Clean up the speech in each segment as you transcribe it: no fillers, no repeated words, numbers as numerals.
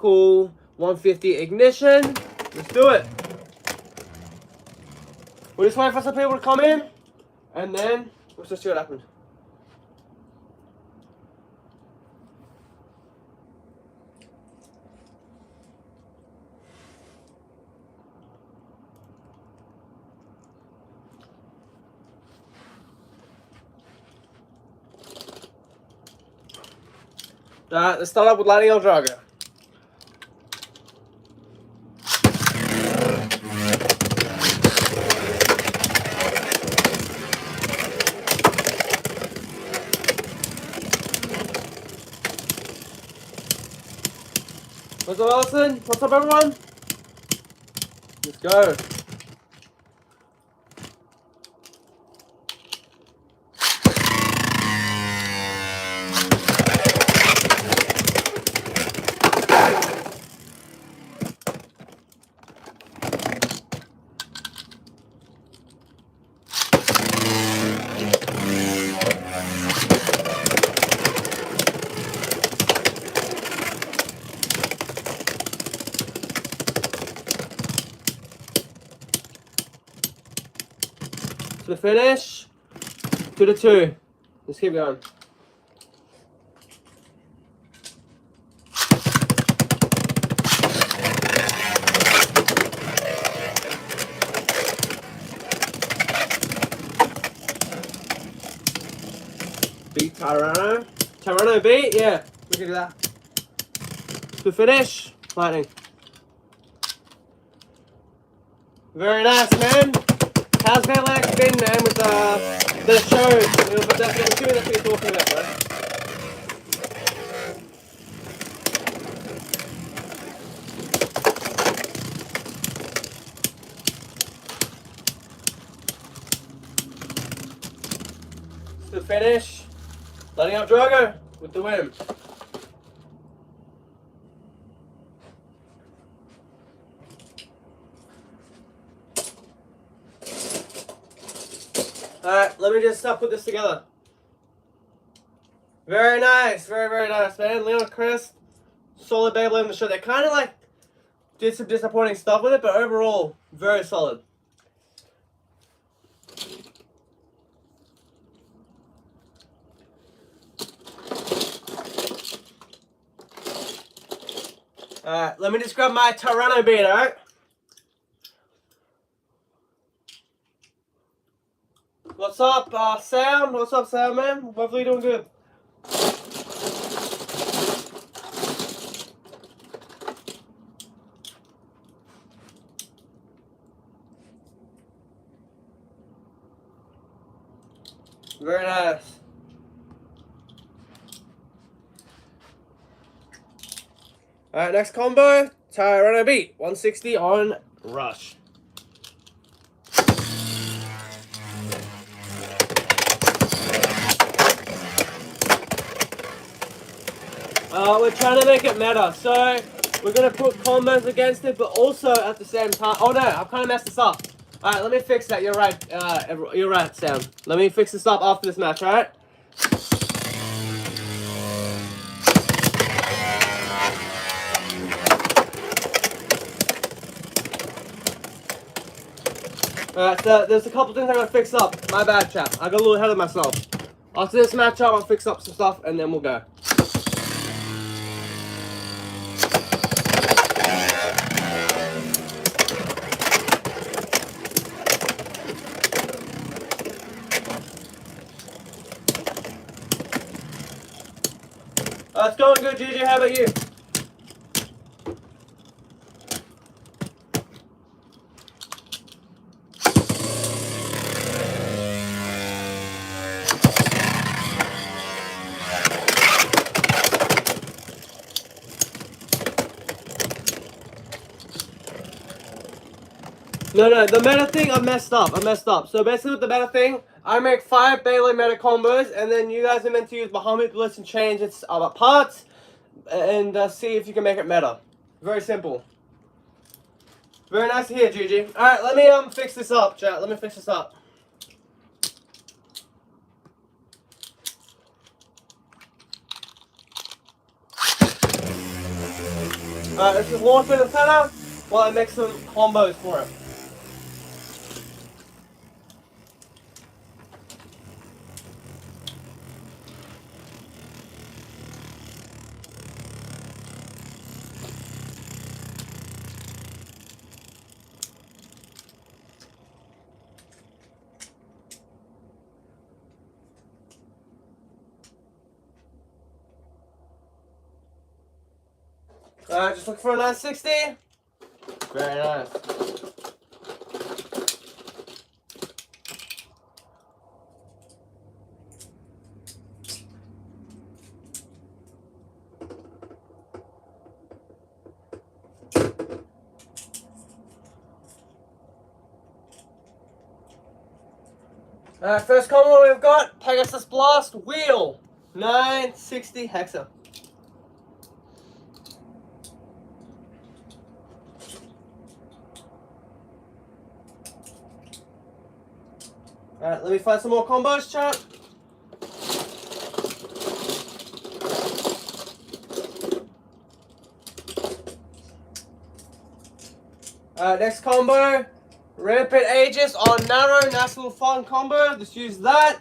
Cool 150 ignition. Let's do it. We're just waiting for some people to come in, and then we'll just see what happens. Alright, let's start up with lighting our drugger. What's up, Allison? What's up, everyone? Let's go. To the finish, to the 2. Let's keep going. Beat Tyranno. Tyranno beat, yeah. Look at that. To the finish, lightning. Very nice, man. How's that like been, man, with the shows? But I'm assuming that's what you're talking about, right? To the finish, lighting up Drogo with the win. Alright, let me just put this together. Very nice, very nice, man. Leon Chris, solid Beyblade in the show. They kind of like did some disappointing stuff with it, but overall, very solid. Alright, let me just grab my Tyranno beat, alright? What's up, Sam? What's up, Sam, man? Hopefully you're doing good. Very nice. Alright, next combo, Tyranno beat. 160 on Rush. We're trying to make it meta, so we're going to put combos against it, but also at the same time... Oh no, I've kind of messed this up. Alright, let me fix that. You're right, Sam. Let me fix this up after this match, alright? Alright, so there's a couple things I gotta fix up. My bad, chat. I got a little ahead of myself. After this matchup, I'll fix up some stuff, and then we'll go. It's going good, GG. How about you? No, the meta thing, I messed up. So basically with the meta thing, I make 5 Beyblade meta combos, and then you guys are meant to use BAHAMUT BLITZ and change its parts, and see if you can make it meta. Very simple. Very nice to hear, GG. Alright, let me fix this up, chat. Let me fix this up. Alright, let's just launch in the center while I make some combos for it. Alright, just look for a 960. Very nice. Alright, first combo we've got Pegasus Blast Wheel 960 Hexa. Alright, let me find some more combos, chat. Alright, next combo. Rampant Aegis on Narrow. Nice little fun combo. Just use that.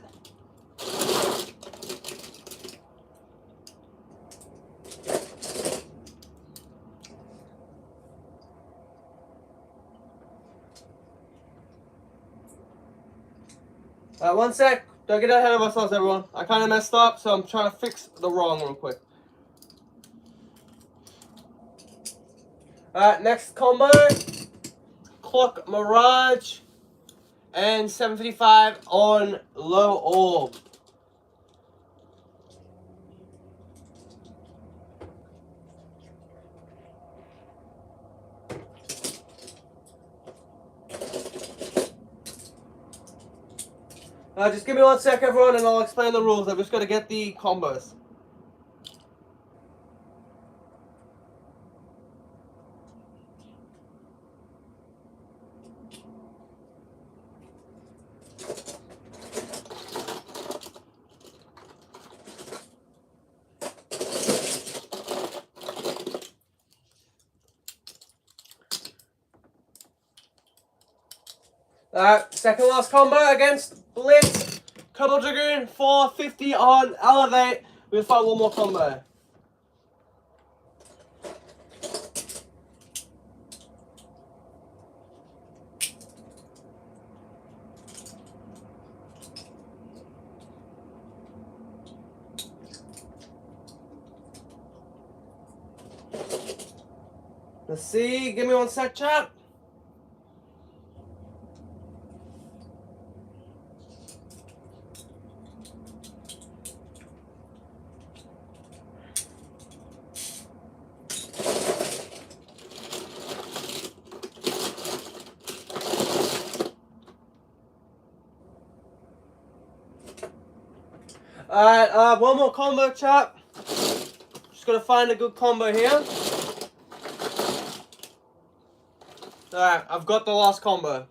Alright, one sec. Don't get ahead of ourselves, everyone. I kind of messed up, so I'm trying to fix the wrong real quick. Alright, next combo. Clock Mirage and 755 on Low Orb. Just give me 1 sec, everyone, and I'll explain the rules. I've just got to get the combos. Second last combo against Blitz. Cobble Dragoon, 450 on Elevate. We'll find one more combo. Let's see. Give me 1 sec, chat. Alright, one more combo, chat. Just gotta find a good combo here. Alright, I've got the last combo.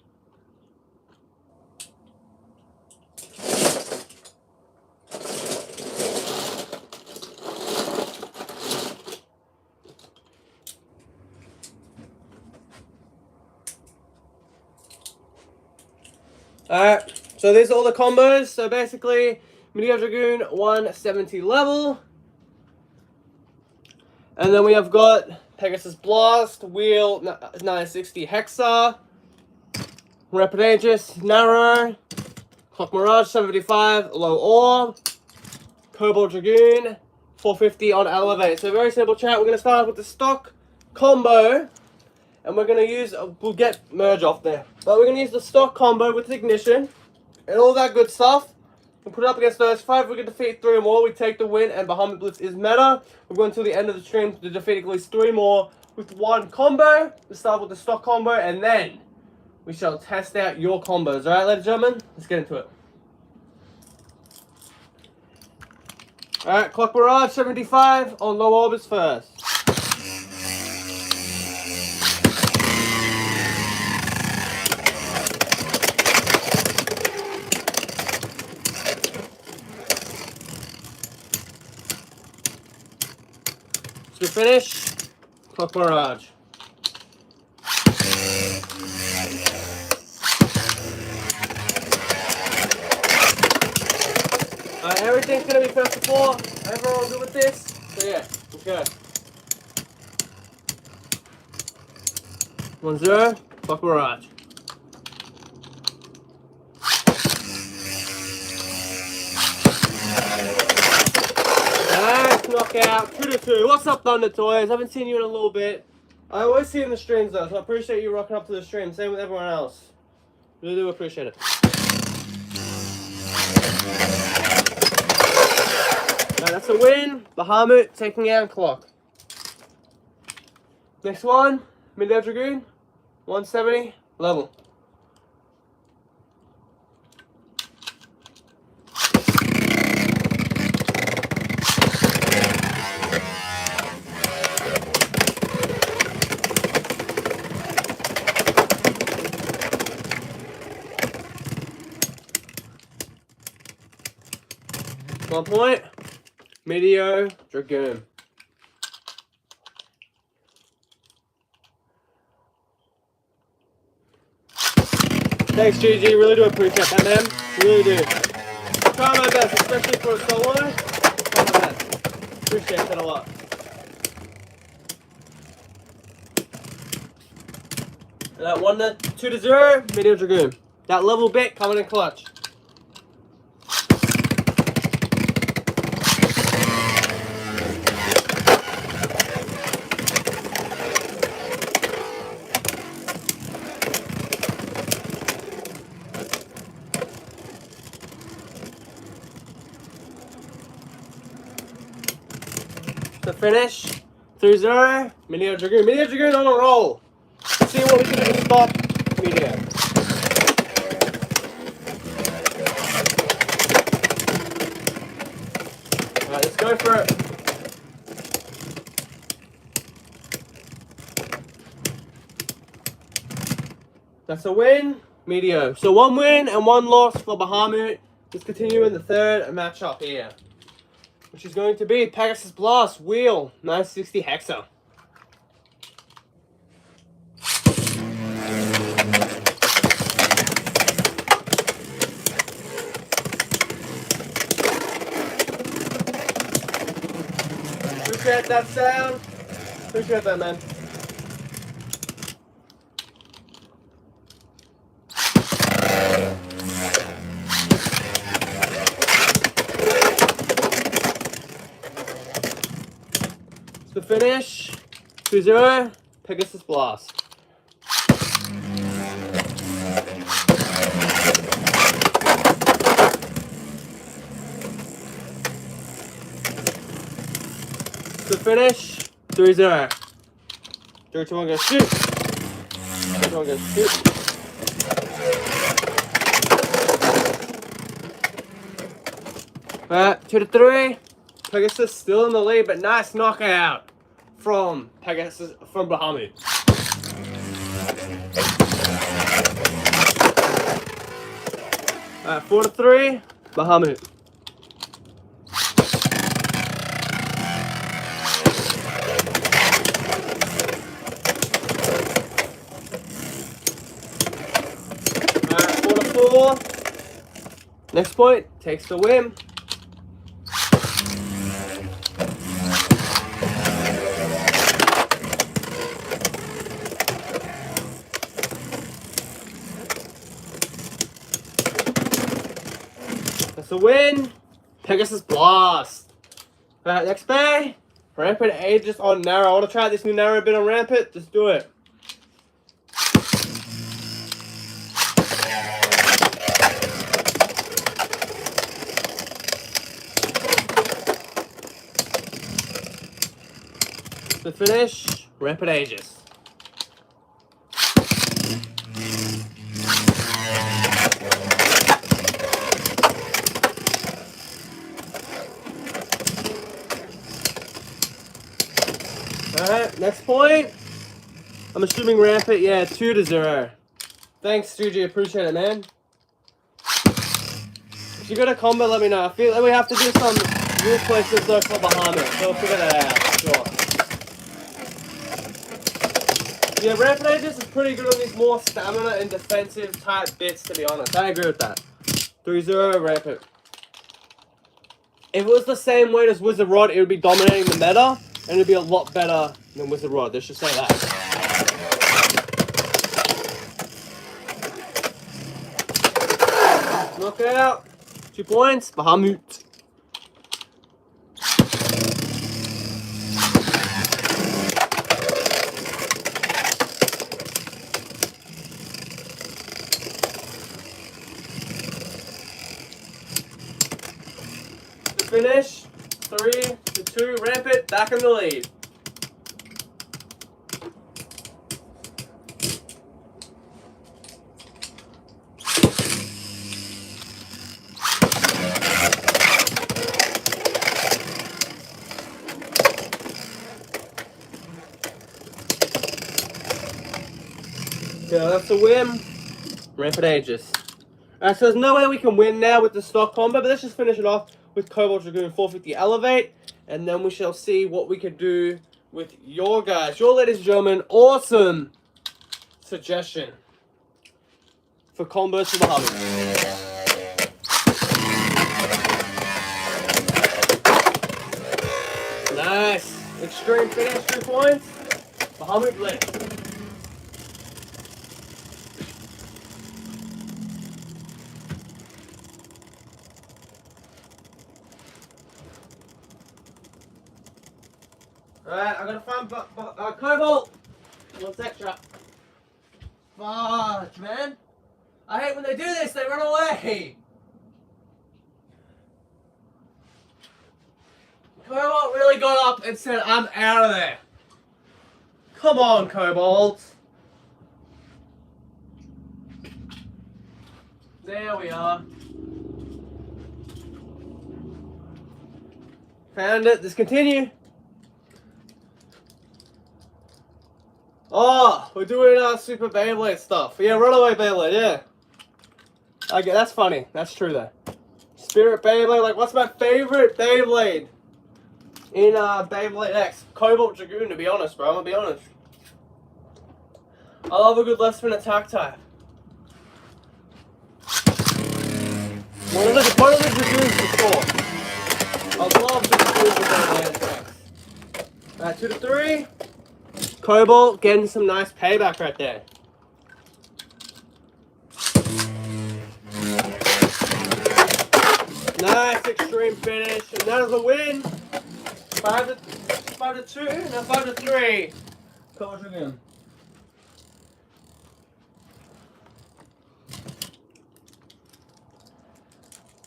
Alright, so these are all the combos. So basically, Medieval Dragoon 170 level. And then we have got Pegasus Blast, Wheel 960 Hexa, Rampant Aegis, Narrow, Clock Mirage 755, Low Orb, Cobalt Dragoon, 450 on Elevate. So very simple, chat. We're going to start with the stock combo. And we're going to use, we'll get merge off there. But we're going to use the stock combo with ignition and all that good stuff. We'll put it up against those 5. If we can defeat 3 or more, we take the win, and Bahamut Blitz is meta. We're going until the end of the stream to defeat at least 3 more with 1 combo. We'll start with the stock combo, and then we shall test out your combos. Alright, ladies and gentlemen, let's get into it. Alright, Clock Mirage 75 on Low Orbits first. To finish, Fuck barrage. Alright, everything's gonna be first to 4. Everyone good with this? So yeah, okay. 1-0, fuck barrage. Nice knockout, 2-2. What's up, Thunder Toys? I haven't seen you in a little bit. I always see you in the streams though, so I appreciate you rocking up to the stream. Same with everyone else. Really do appreciate it. Right, that's a win. Bahamut taking out clock. Next one, Mid-Air Dragoon, 170, level. One point, Mid-Air Dragoon. Thanks, GG. Really do appreciate that, man. Really do. Try my best, especially for a solo. Try my best. Appreciate that a lot. And that 2-0, Mid-Air Dragoon. That level bit coming in clutch. To finish, 3-0, Mid-Air Dragoon. Mid-Air Dragoon on a roll. Let's see what we can do to stop Mid-Air. Alright, let's go for it. That's a win, Mid-Air. So 1 win and 1 loss for Bahamut. Let's continue in the third matchup here, which is going to be Pegasus Blast Wheel 960 Hexa. Appreciate that sound. Appreciate that, man. To finish, 2-0, Pegasus Blast. To finish, 3-0. 3, 2, 1, go shoot. 3, 2, 1, go shoot. Alright, 2-3. Pegasus still in the lead, but nice knockout from Pegasus, from Bahamut. Alright, 4-3, Bahamut. Alright, 4-4. Next point takes the win. That's a win. Pegasus Blast. Alright, next bay. Rampant Aegis on Narrow. I want to try this new Narrow bit on Rampant. Just do it. To finish, Rampant Aegis. Alright, next point. I'm assuming Rampant, yeah, 2-0. Thanks, GG, appreciate it, man. If you got a combo, let me know. I feel like we have to do some real places though for Bahamut, so we'll figure that out, for sure. Yeah, Rampant Aegis is pretty good on these more stamina and defensive type bits, to be honest. I agree with that. 3-0 Rampant. If it was the same weight as Wizard Rod, it would be dominating the meta, and it would be a lot better than Wizard Rod. Let's just say that. Knockout. 2 points. Bahamut. Finish 3-2 Rampant, back in the lead. Yeah, that's a win. Rampant Aegis. Alright, so there's no way we can win now with the stock combo, but let's just finish it off with Cobalt Dragoon 450 Elevate, and then we shall see what we can do with your guys. Your, ladies and gentlemen, awesome suggestion for combos for Bahamut. Nice. Extreme finish, 2 points. Bahamut Blitz. Alright, I'm gonna find Cobalt. 1 sec, chat. Fudge, man. I hate when they do this, they run away. Cobalt really got up and said, I'm out of there. Come on, Cobalt. There we are. Found it. Let's continue. Oh, we're doing Super Beyblade stuff. Yeah, Runaway Beyblade, yeah. Okay, that's funny. That's true, though. Spirit Beyblade, like, what's my favorite Beyblade in Beyblade X? Cobalt Dragoon, to be honest, bro. I'm gonna be honest. I love a good left spin attack type. One of the Dragoons for sure. I love the Dragoons with Beyblade X. Alright, 2-3. Cobalt getting some nice payback right there. Nice extreme finish, and that is a win. 5-2, now 5-3. Cobalt again.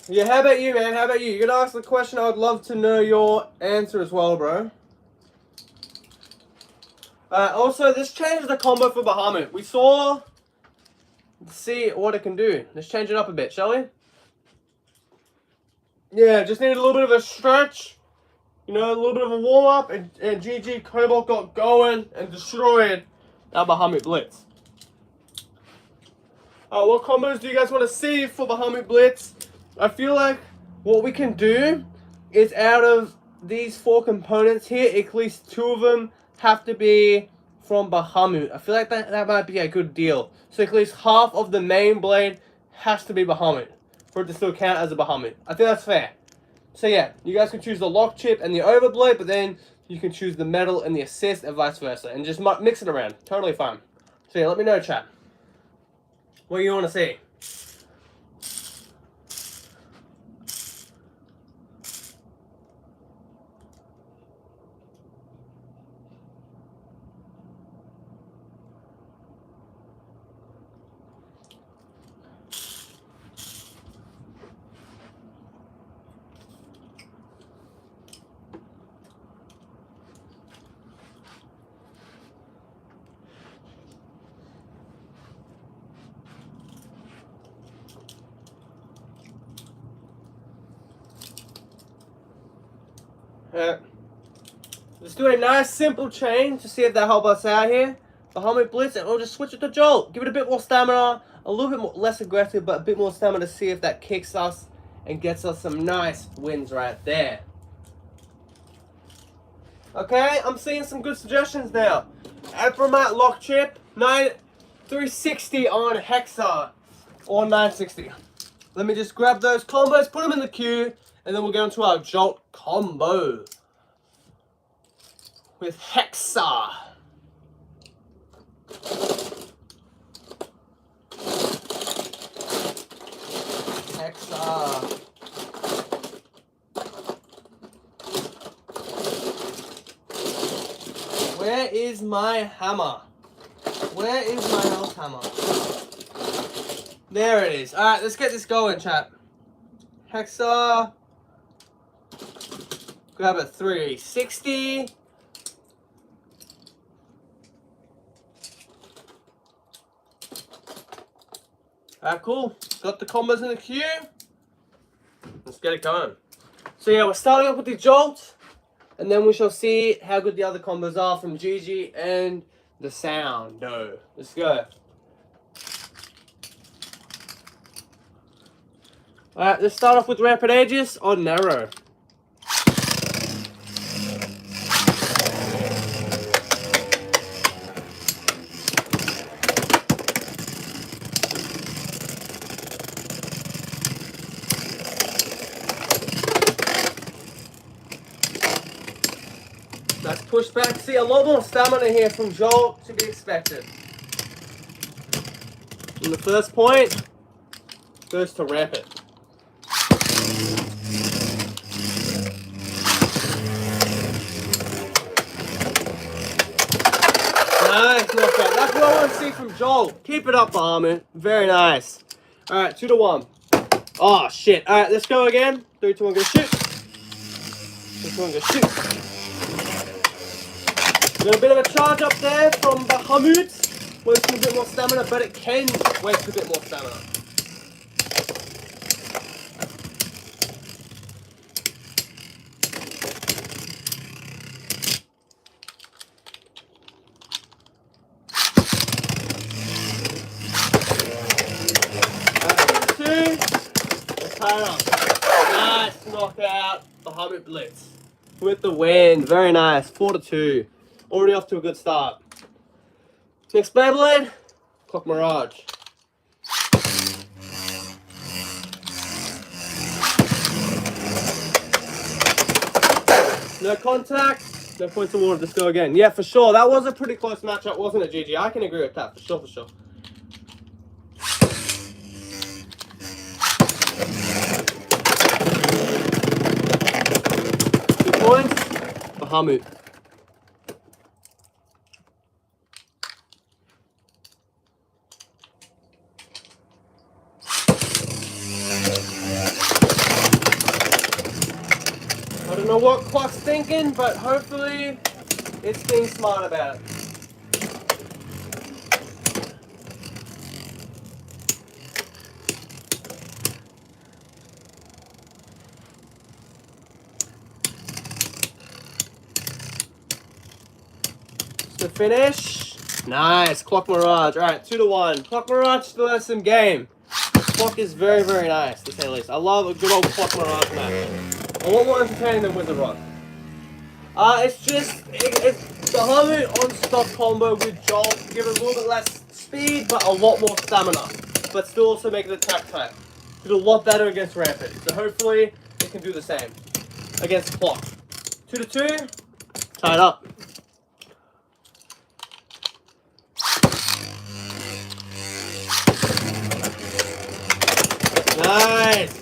Yeah, how about you, man? How about you? You're gonna ask the question. I would love to know your answer as well, bro. Also, this changes the combo for Bahamut. We saw... Let's see what it can do. Let's change it up a bit, shall we? Yeah, just needed a little bit of a stretch. You know, a little bit of a warm-up. And GG Cobalt got going and destroyed our Bahamut Blitz. What combos do you guys want to see for Bahamut Blitz? I feel like what we can do is out of these 4 components here, at least 2 of them have to be from Bahamut. I feel like that might be a good deal. So at least half of the main blade has to be Bahamut for it to still count as a Bahamut. I think that's fair. So yeah, you guys can choose the lock chip and the overblade, but then you can choose the metal and the assist and vice versa. And just mix it around. Totally fine. So yeah, let me know, chat. What do you want to see? Let's do a nice simple chain to see if that helps us out here. Bahamut Blitz, and we'll just switch it to Jolt. Give it a bit more stamina, a little bit more, less aggressive, but a bit more stamina to see if that kicks us and gets us some nice wins right there. Okay, I'm seeing some good suggestions now. Apromat lock chip, 360 on Hexa or 960. Let me just grab those combos, put them in the queue, and then we'll get onto our Jolt combo with Hexa. Hexa. Where is my hammer? Where is my health hammer? There it is. Alright, let's get this going, chat. Hexa. Grab a 360. Alright, cool. Got the combos in the queue. Let's get it going. So yeah, we're starting off with the Jolt. And then we shall see how good the other combos are from Gigi and the Sound. No. Let's go. Alright, let's start off with Rapid Aegis on Narrow. Nice pushback. See, a lot more stamina here from Jolt to be expected. And the first point goes to Rapid. Nice knockout. That's what I want to see from Jolt. Keep it up, Bahamut. Very nice. Alright, 2-1. Oh, shit. Alright, let's go again. 3, 2, 1, go shoot. 3, 2, 1, go shoot. Got a bit of a charge up there from Bahamut. Wasting a bit more stamina, but it can waste a bit more stamina. Let's tie it up. Nice knockout. Bahamut Blitz with the win. Very nice. 4-2. Already off to a good start. Next Beyblade, Clock Mirage. No contact, no points awarded. Let's go again. Yeah, for sure. That was a pretty close matchup, wasn't it, Gigi? I can agree with that, for sure, for sure. Points, Bahamut. I don't know what Clock's thinking, but hopefully it's being smart about it. To finish. Nice. Clock Mirage. Alright, 2-1. Clock Mirage still has some game. Clock is very, very nice, to say the least. I love a good old Clock Mirage match. A lot more entertaining than Wizard Rock. It's just, it's Bahamut on stock combo with Jolt. Give it a little bit less speed, but a lot more stamina. But still also make it attack type. Did a lot better against Rapid. So hopefully it can do the same against Clock. 2-2. Tied up. Nice!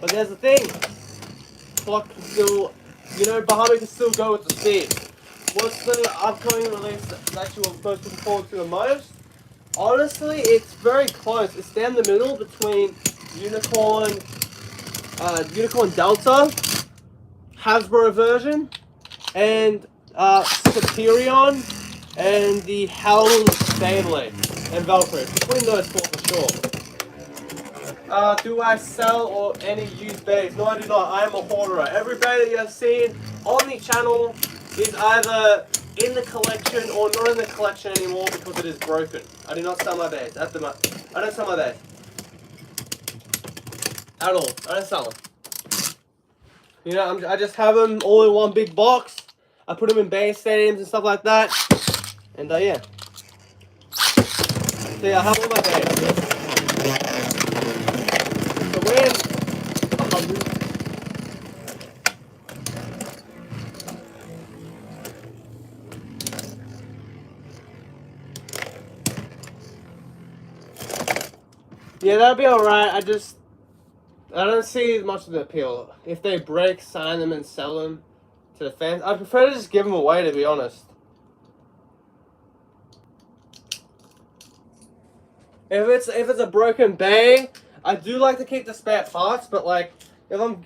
But there's the thing. Clock can still, you know, Bahamut can still go with the speed. What's the upcoming release that you're most looking forward to the most? Honestly, it's very close. It's down the middle between Unicorn Delta, Hasbro version, and Superion, and the Hell Beyblade, and Valkyrie. Between those four for sure. Do I sell or any used bays? No, I do not. I am a hoarder. Every bay that you have seen on the channel is either in the collection or not in the collection anymore because it is broken. I do not sell my bays at the moment. I don't sell my bays at all. I don't sell them. You know, I just have them all in one big box. I put them in base stadiums and stuff like that. And yeah. So yeah, I have all my bays. So win 100. Yeah, that'll be alright. I don't see much of the appeal. If they break, sign them and sell them to the fans. I prefer to just give them away, to be honest. If it's a broken bay, I do like to keep the spare parts, but like if I'm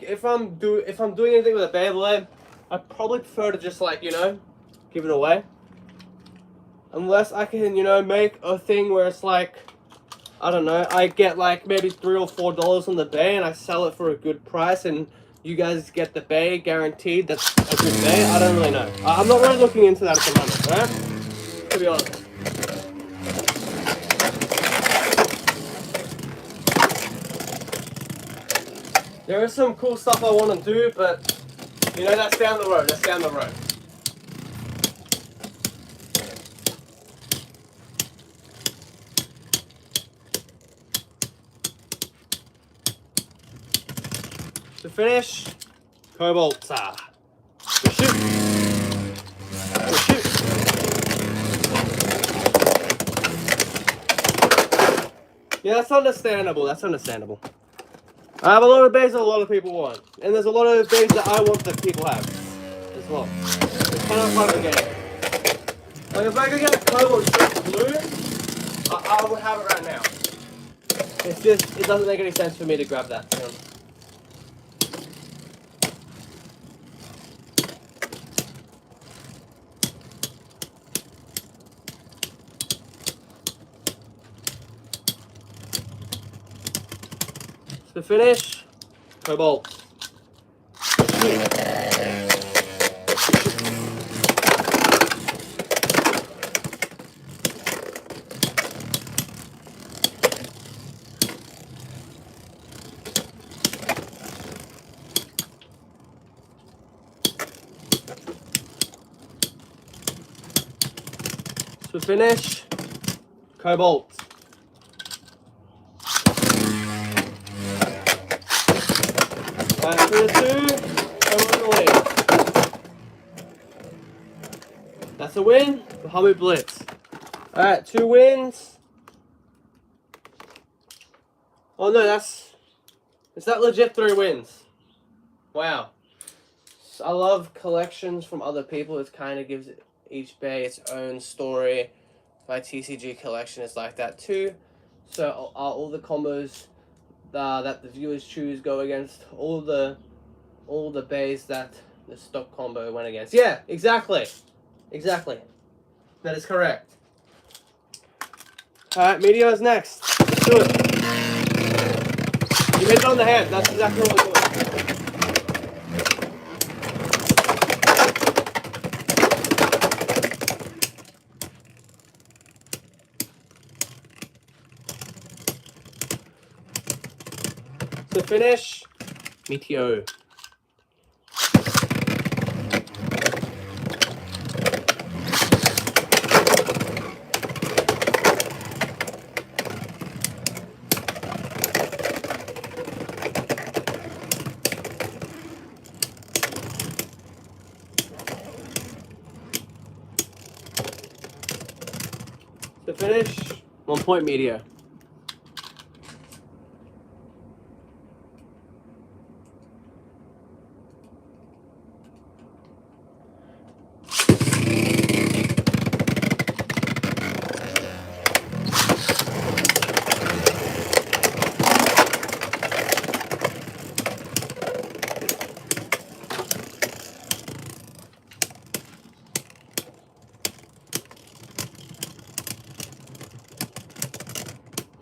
doing anything with a Beyblade, I probably prefer to just like, you know, give it away. Unless I can, you know, make a thing where it's like, I don't know, I get like maybe $3 or $4 on the bay and I sell it for a good price and you guys get the bay guaranteed that's a good bay. I don't really know. I'm not really looking into that at the moment, alright? To be honest. There is some cool stuff I want to do, but you know, that's down the road. That's down the road. To finish, Cobalt. Shoot. Shoot. Yeah, that's understandable. That's understandable. I have a lot of bays that a lot of people want. And there's a lot of bays that I want that people have as well. It's kind of fun of the game. Like if I could get a Cobalt straight blue, I would have it right now. It's just, it doesn't make any sense for me to grab that. You know? To finish, Cobalt. To finish, Cobalt. Alright, 3 to 2, Cobalt in the lead. That's a win, BAHAMUT Blitz. Alright, 2 wins. Oh no, is that legit 3 wins? Wow. I love collections from other people. It kind of gives each bay its own story. My TCG collection is like that too. So all the combos that the viewers choose go against all the bays that the stock combo went against. Yeah, exactly. Exactly. That is correct. Alright, Meteor is next. Let's do it. You hit it on the head. That's exactly what we're doing. To finish, Meteor. To finish, 1 point Meteor.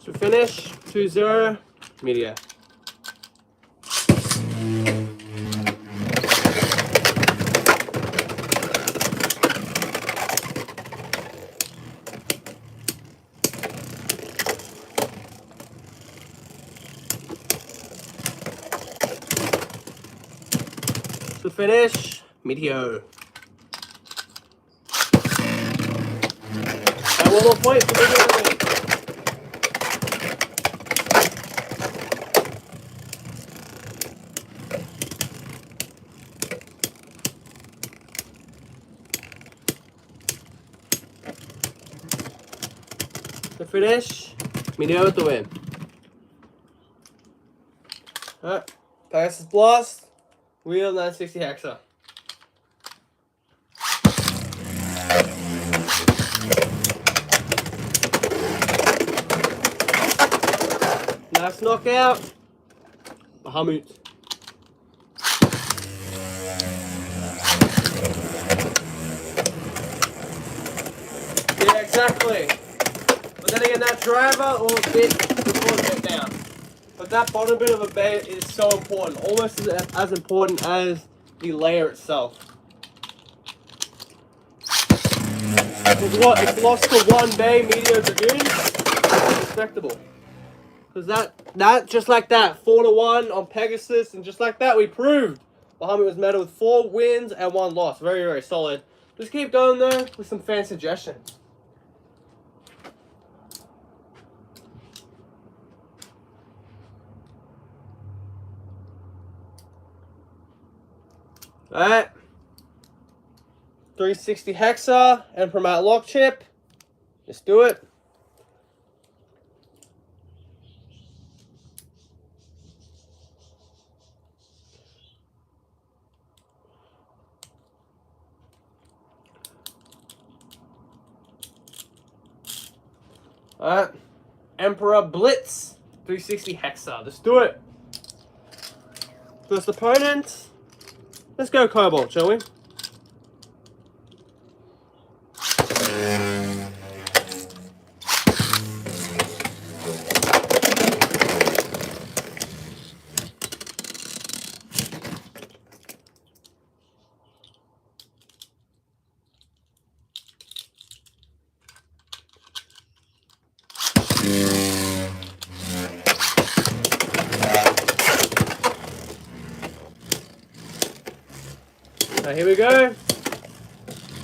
To finish, 2-0, Meteor. To finish, Meteor. one more point. To finish, mi dio to win. Alright, Pegasus Blast, wheel 960 hexa. Nice knockout. Bahamut. Yeah, exactly. But then again, that driver or bit before it bit down. But that bottom bit of a bay is so important, almost as important as the layer itself. Because what? It's lost to one bay, medium dragoon. Respectable. Because that just like that, 4-1 on Pegasus, and just like that, we proved Bahamut was medal with 4 wins and 1 loss. Very, very solid. Just keep going though with some fan suggestions. Alright. 360 hexa and promote lock chip. Just do it. Alright. Emperor Blitz. 360 hexa. Let's do it. First opponent. Let's go Cobalt, shall we? Now here we go.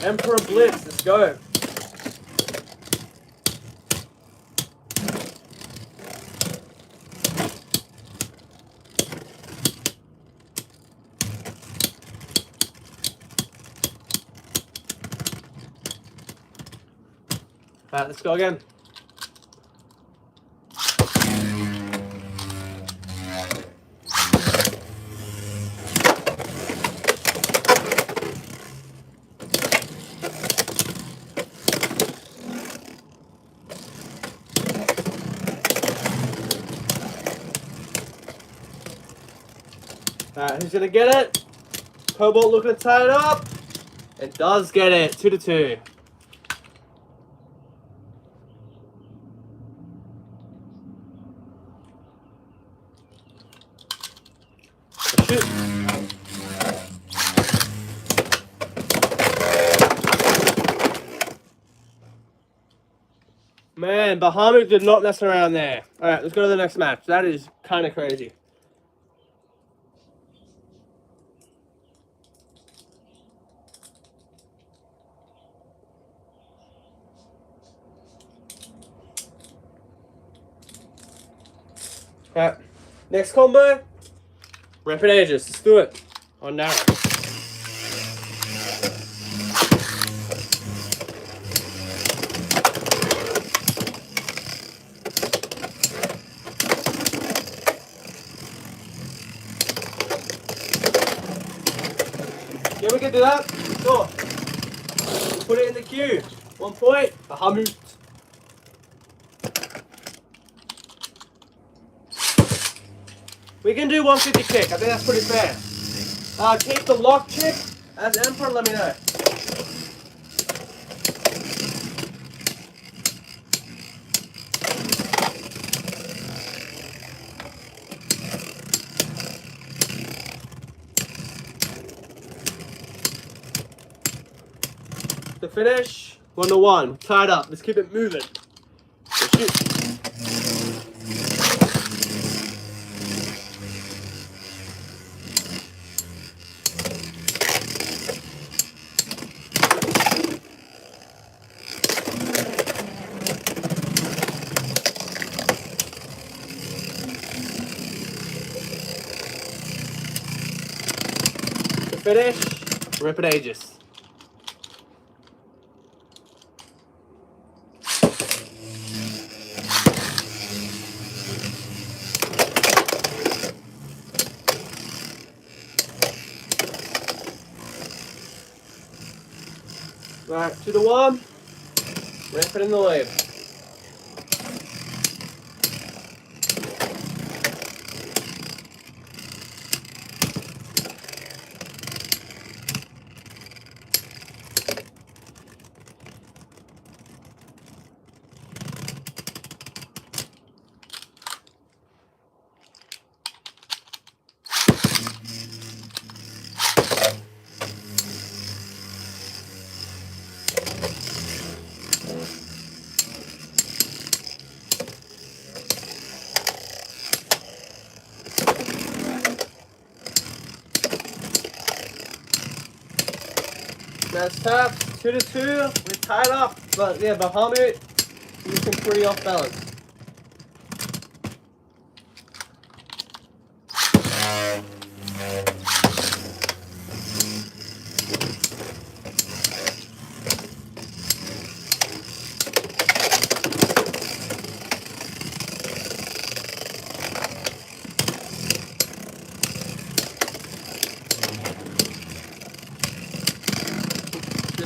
Emperor Blitz, let's go. Alright, let's go again. Alright, who's gonna get it? Cobalt looking to tie it up. It does get it. 2-2. Shoot. Man, Bahamut did not mess around there. Alright, let's go to the next match. That is kind of crazy. Alright, next combo. Rapid Aegis, let's do it. On narrow. Yeah, we can do that. Sure. Put it in the queue. 1 point. Bahamut. We can do 150 kick. I think that's pretty fair. Keep the lock chip as Emperor. Let me know. To finish, 1-1. Tied up. Let's keep it moving. Let's shoot. finish, rip it ages. Right, 2 to 1. Rip it in the lid. That's tough. 2 to 2. We're tied up. But yeah, Bahamut looking pretty off balance.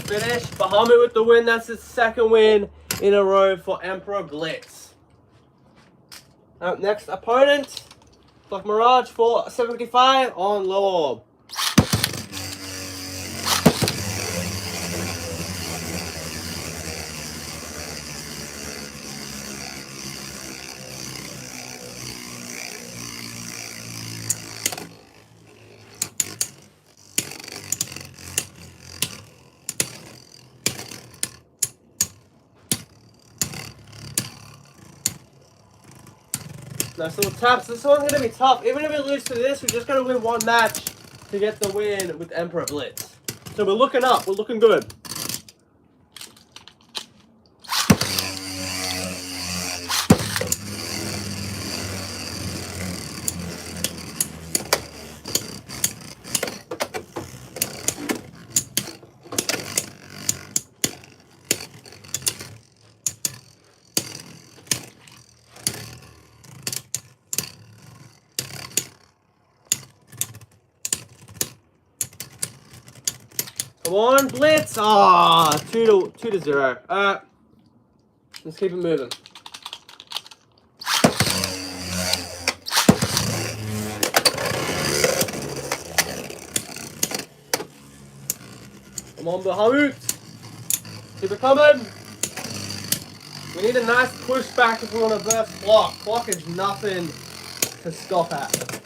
Finish. Bahamut with the win. That's his second win in a row for Emperor Blitz. Up next opponent, Black Mirage for 75 on Low. Nice little taps. This one's going to be tough. Even if we lose to this, we're just going to win one match to get the win with Emperor Blitz. So we're looking up. We're looking good. Come on, Blitz! Ah, 2 to 0. Let's keep it moving. Come on, Bahamut. Keep it coming. We need a nice pushback if we want to burst Clock. Clock is nothing to stop at.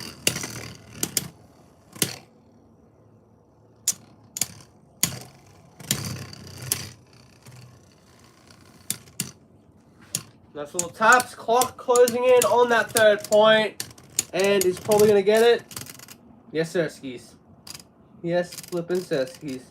Nice little taps. Clock closing in on that third point. And he's probably going to get it. Yes, sir, skis. Yes, flippin' sir, skis.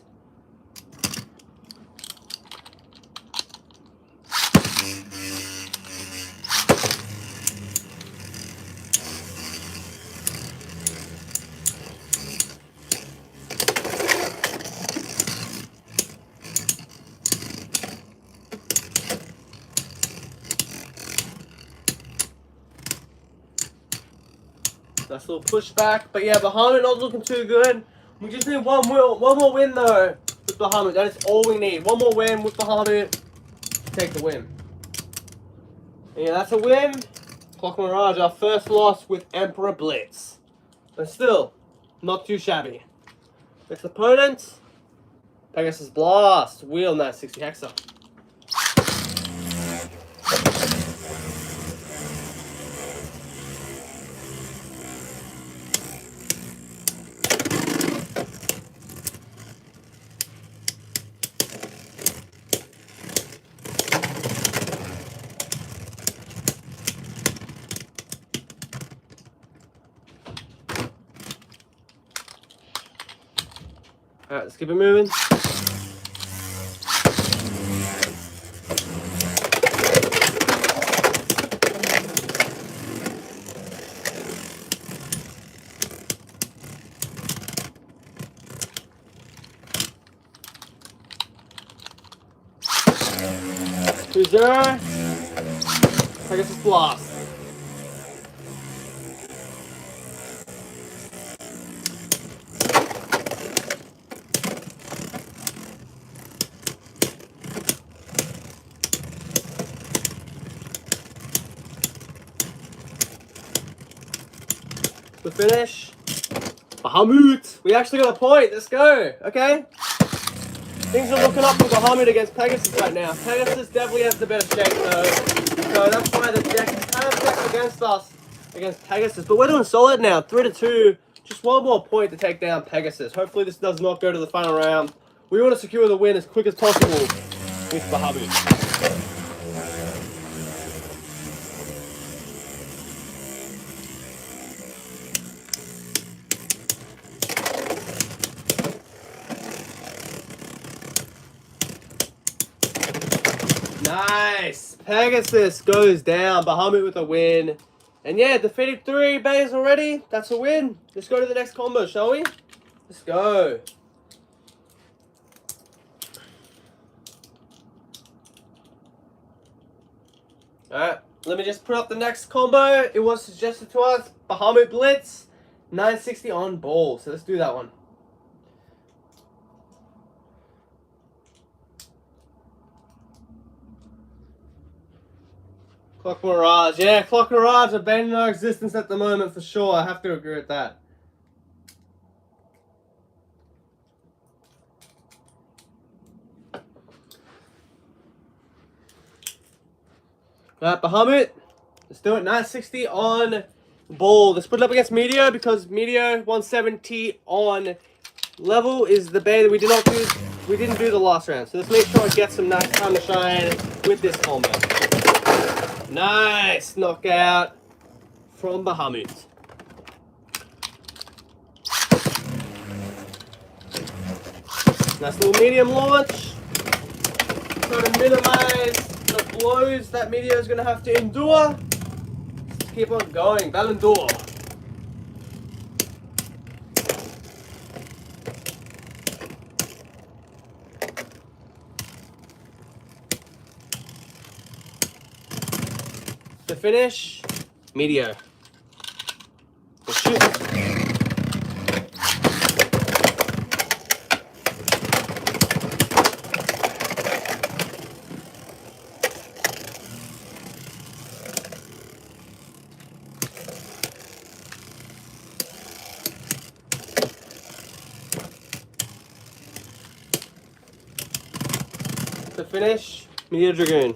Nice little pushback, but yeah, Bahamut not looking too good. We just need one more win though with Bahamut. That is all we need. One more win with Bahamut to take the win. And yeah, that's a win. Clock Mirage, our first loss with Emperor Blitz, but still not too shabby. Next opponent, Pegasus Blast, Wheel 960 Hexa. Alright, let's keep it moving. 2-0. Pegasus Blast. The finish. Bahamut. We actually got a point. Let's go. Okay. Things are looking up for Bahamut against Pegasus right now. Pegasus definitely has the better shape though. So that's why the deck is kind of stacked against us, against Pegasus. But we're doing solid now. 3-2. Just one more point to take down Pegasus. Hopefully this does not go to the final round. We want to secure the win as quick as possible with Bahamut. Nice! Pegasus goes down. Bahamut with a win. And yeah, defeated 3 bays already. That's a win. Let's go to the next combo, shall we? Let's go. Alright, let me just put up the next combo. It was suggested to us. Bahamut Blitz. 960 on ball. So let's do that one. Clock Mirage. Yeah, Clock Mirage abandoning our existence at the moment for sure. I have to agree with that. Alright, Bahamut. Let's do it. 960 on ball. Let's put it up against Meteor because Meteor 170 on level is the bay that we didn't do the last round. So let's make sure I get some nice time to shine with this combo. Nice knockout from Bahamut. Nice little medium launch. Try to minimize the blows that Meteor is going to have to endure. Let's keep on going. Ballon d'Or. The finish, Meteor. The shoot. The finish, Meteor Dragoon.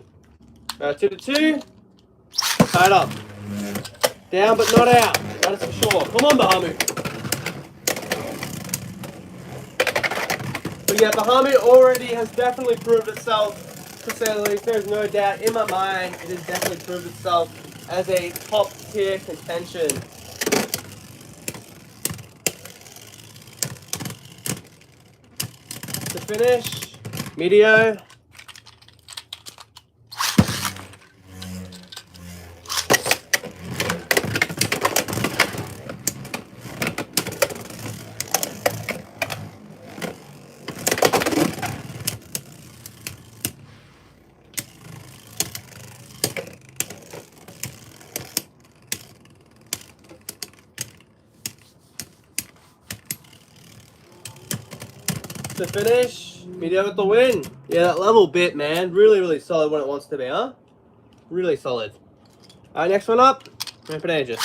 2-2. Tied up. Down but not out. That is for sure. Come on, Bahamut. But yeah, Bahamut already has definitely proved itself, to say the least. There's no doubt in my mind it has definitely proved itself as a top tier contention. To finish, Meteor. To finish, Meteor with the win. Yeah, that level bit, man. Really, really solid when it wants to be, huh? Really solid. Alright, next one up, Rampant Aegis.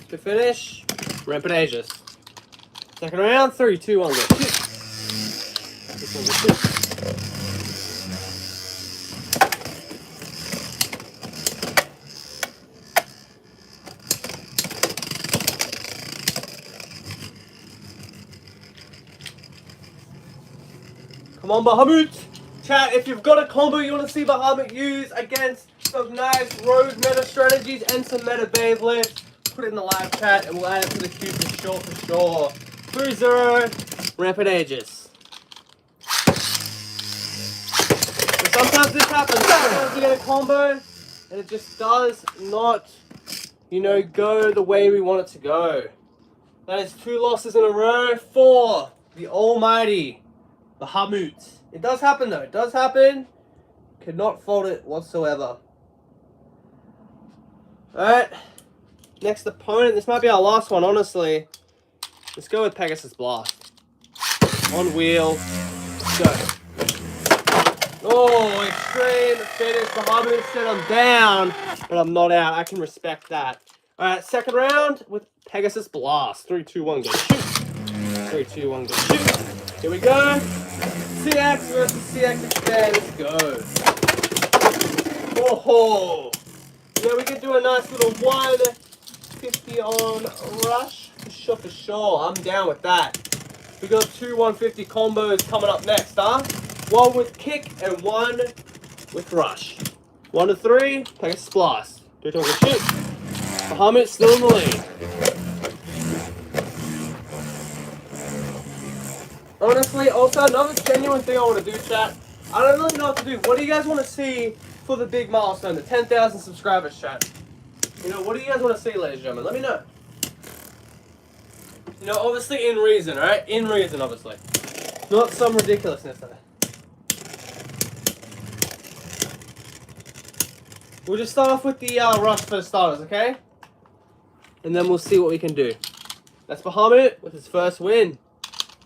To finish, Rampant Aegis. Second round, 3, 2, 1, go. Shoot. This one's a shoot. Come on, Bahamut. Chat, if you've got a combo you want to see Bahamut use against some nice rogue meta strategies and some meta Beyblade, put it in the live chat and we'll add it to the queue for sure. 3-0, Rampant Aegis. And sometimes this happens. Sometimes you get a combo and it just does not, you know, go the way we want it to go. That is 2 losses in a row for the almighty Bahamut. It does happen though. It does happen. Cannot fault it whatsoever. Alright. Next opponent. This might be our last one, honestly. Let's go with Pegasus Blast. On wheel. Let's go. Oh, extreme finish. Bahamut said I'm down, but I'm not out. I can respect that. Alright, second round with Pegasus Blast. 3, 2, 1, go shoot. 3, 2, 1, go shoot. Here we go. CX versus CX Expand. Let's go. Oh, yeah, we could do a nice little 150 on Rush. For sure. I'm down with that. We got 2 150 combos coming up next, huh? 1 with Kick and 1 with Rush. 1 to 3, Pegasus Blast. 3, 2, 1, go shoot. Bahamut still in the lead. Honestly, also another genuine thing I want to do, chat. I don't really know what to do. What do you guys want to see for the big milestone, the 10,000 subscribers, chat? You know, what do you guys want to see, ladies and gentlemen? Let me know. You know, obviously in reason, right? In reason, obviously. Not some ridiculousness, though. We'll just start off with the Rush for starters, okay? And then we'll see what we can do. That's Bahamut with his first win.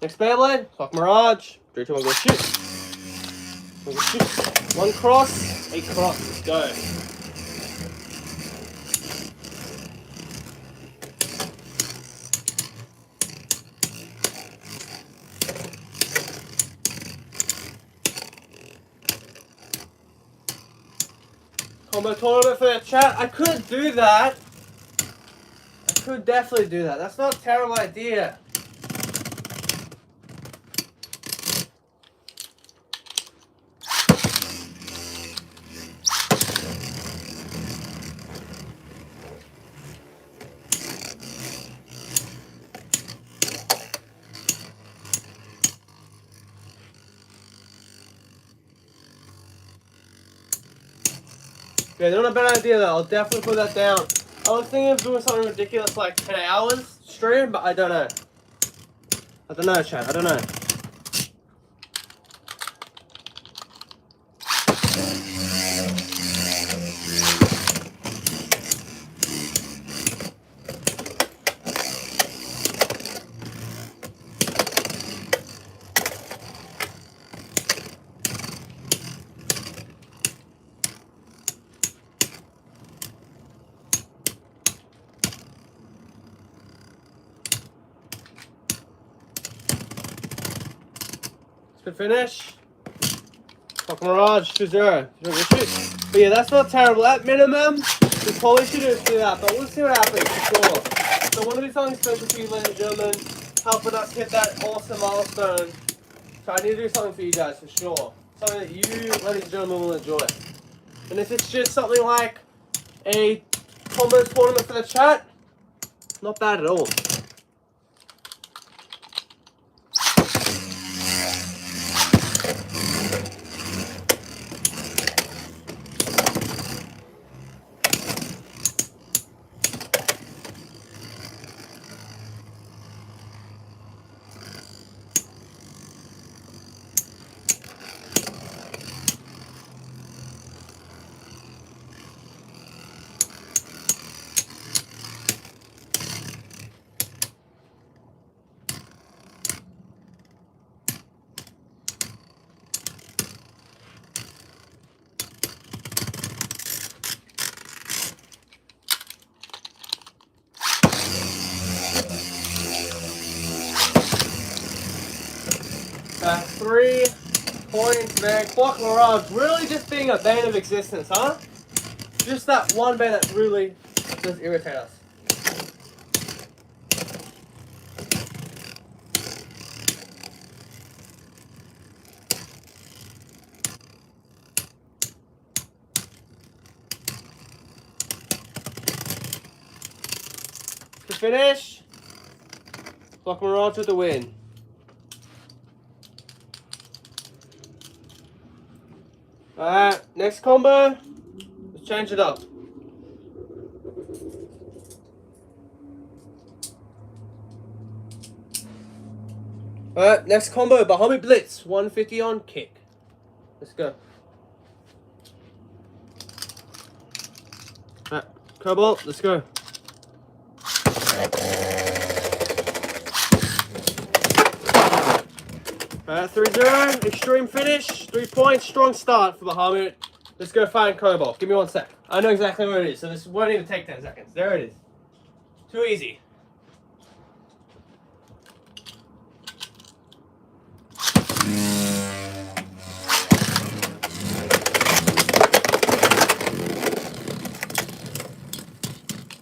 Next Beyblade, Clock Mirage. 3, 2, 1, go shoot. 1 go shoot. 1 cross, 8 cross. Let's go. Combo tournament for the chat. I could do that. I could definitely do that. That's not a terrible idea. Yeah, not a bad idea though. I'll definitely put that down. I was thinking of doing something ridiculous like 10 hours stream, but I don't know. I don't know, chat. I don't know. Good finish. Clock Mirage, 2-0. But yeah, that's not terrible. At minimum, we probably should do that, but we'll see what happens for sure. So I want to do something special for you, ladies and gentlemen, helping us hit that awesome milestone. So I need to do something for you guys for sure. Something that you, ladies and gentlemen, will enjoy. And if it's just something like a combo tournament for the chat, not bad at all. Got 3 points there. Clock Mirage really just being a bane of existence, huh? Just that one bane that really does irritate us. To finish. Block Mirage with the win. Alright, next combo. Let's change it up. Alright, next combo, BAHAMUT BLITZ, 150 on kick. Let's go. Alright, Cobalt, let's go. Alright, 3-0, extreme finish, 3 points, strong start for BAHAMUT. Let's go find Cobalt. Give me 1 sec. I know exactly where it is, so this won't even take 10 seconds. There it is. Too easy.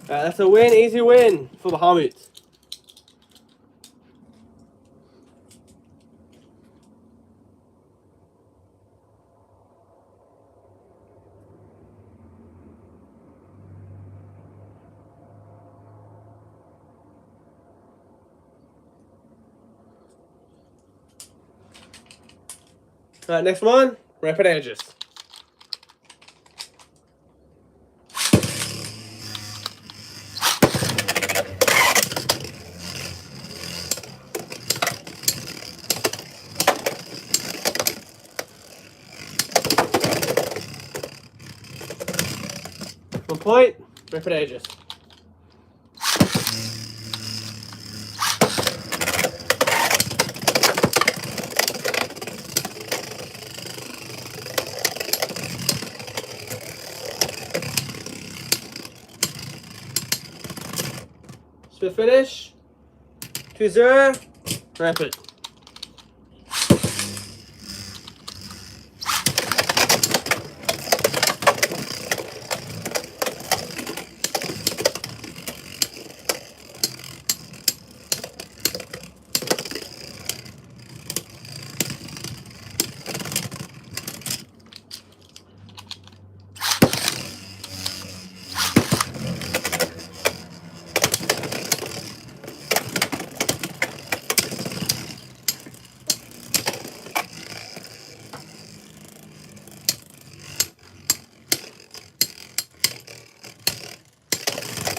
Alright, that's a win, easy win for BAHAMUT. Alright, next one, rapid edges. One point, rapid edges. Split finish, 2-0, rapid.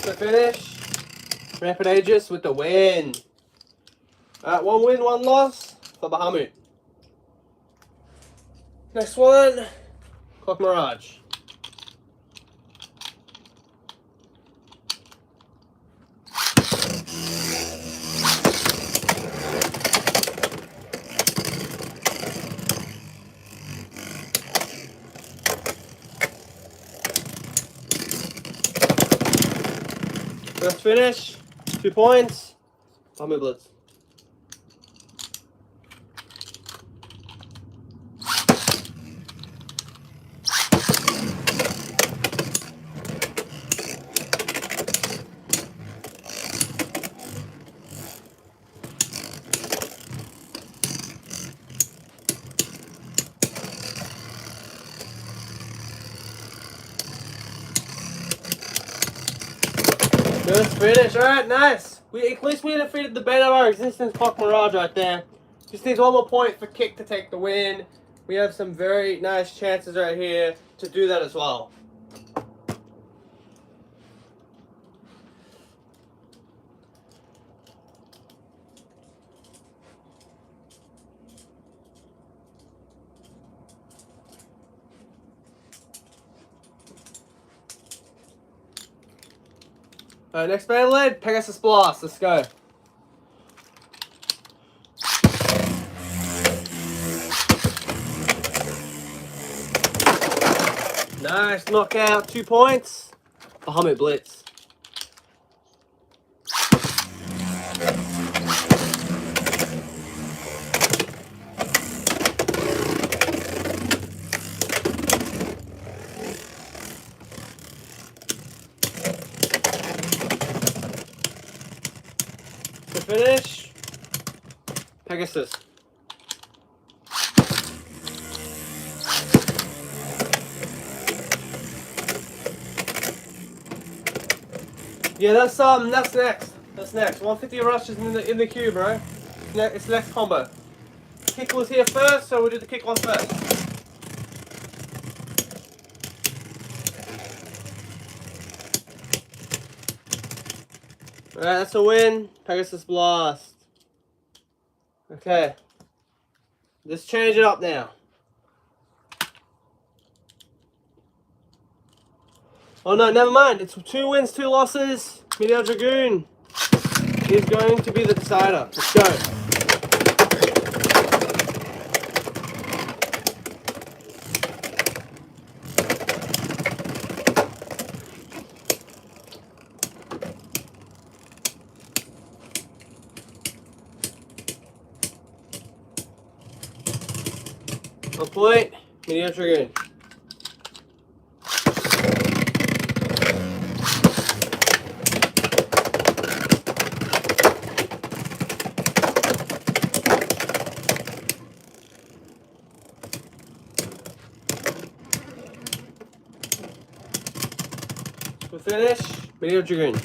Split finish, rapid edges with the win. Alright, 1 win, 1 loss for BAHAMUT. Next one, Clock Mirage. First finish, 2 points, BAHAMUT BLITZ. Good finish. Alright, nice. At least we defeated the bane of our existence, Clock Mirage, right there. Just needs 1 more point for Kick to take the win. We have some very nice chances right here to do that as well. Alright, next Beyblade, Pegasus Blast. Let's go. Nice knockout, 2 points. BAHAMUT BLITZ. To finish, Pegasus. Yeah, that's next. That's next. 150 rushes in the queue, bro. It's the next combo. Kick was here first, so we'll do the kick one first. Alright, that's a win. Pegasus Blast. Okay. Let's change it up now. Oh no, never mind. It's 2 wins, 2 losses. Meteor Dragoon is going to be the decider. Let's go. On point, Meteor Dragoon. To finish, Meteor Dragoon.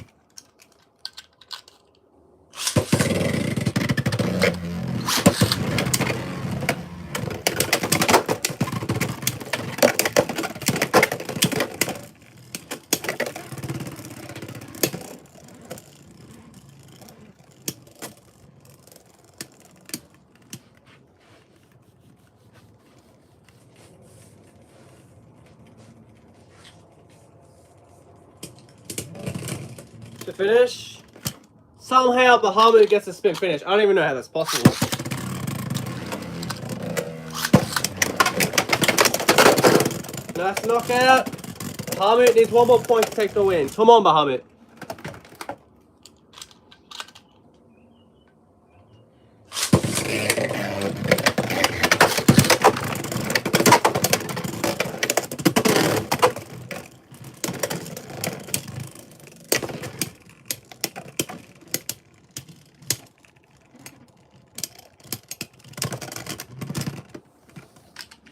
To finish, somehow Bahamut gets a spin finish. I don't even know how that's possible. Nice knockout. Bahamut needs 1 more point to take the win. Come on, Bahamut.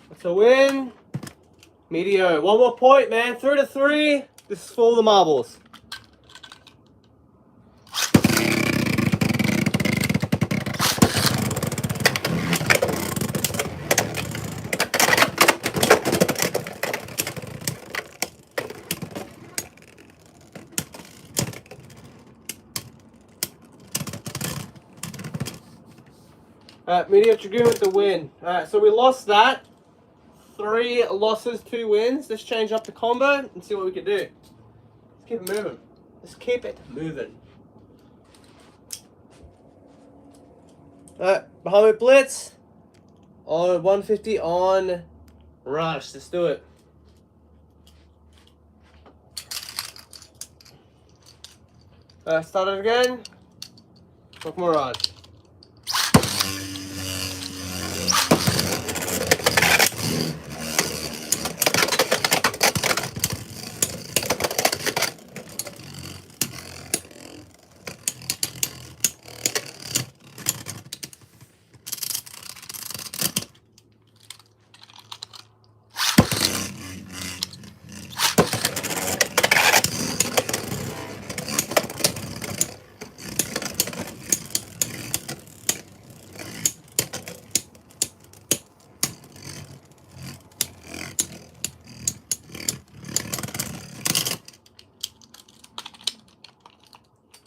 That's a win. Meteor, 1 more point, man. 3-3. This is for all the marbles. Alright, Meteor Dragoon with the win. Alright, so we lost that. 3 losses, 2 wins. Let's change up the combo and see what we can do. Let's keep it moving. Let's keep it moving. Alright, Bahamut Blitz on 150 on Rush. Let's do it. Start it again. Look more on.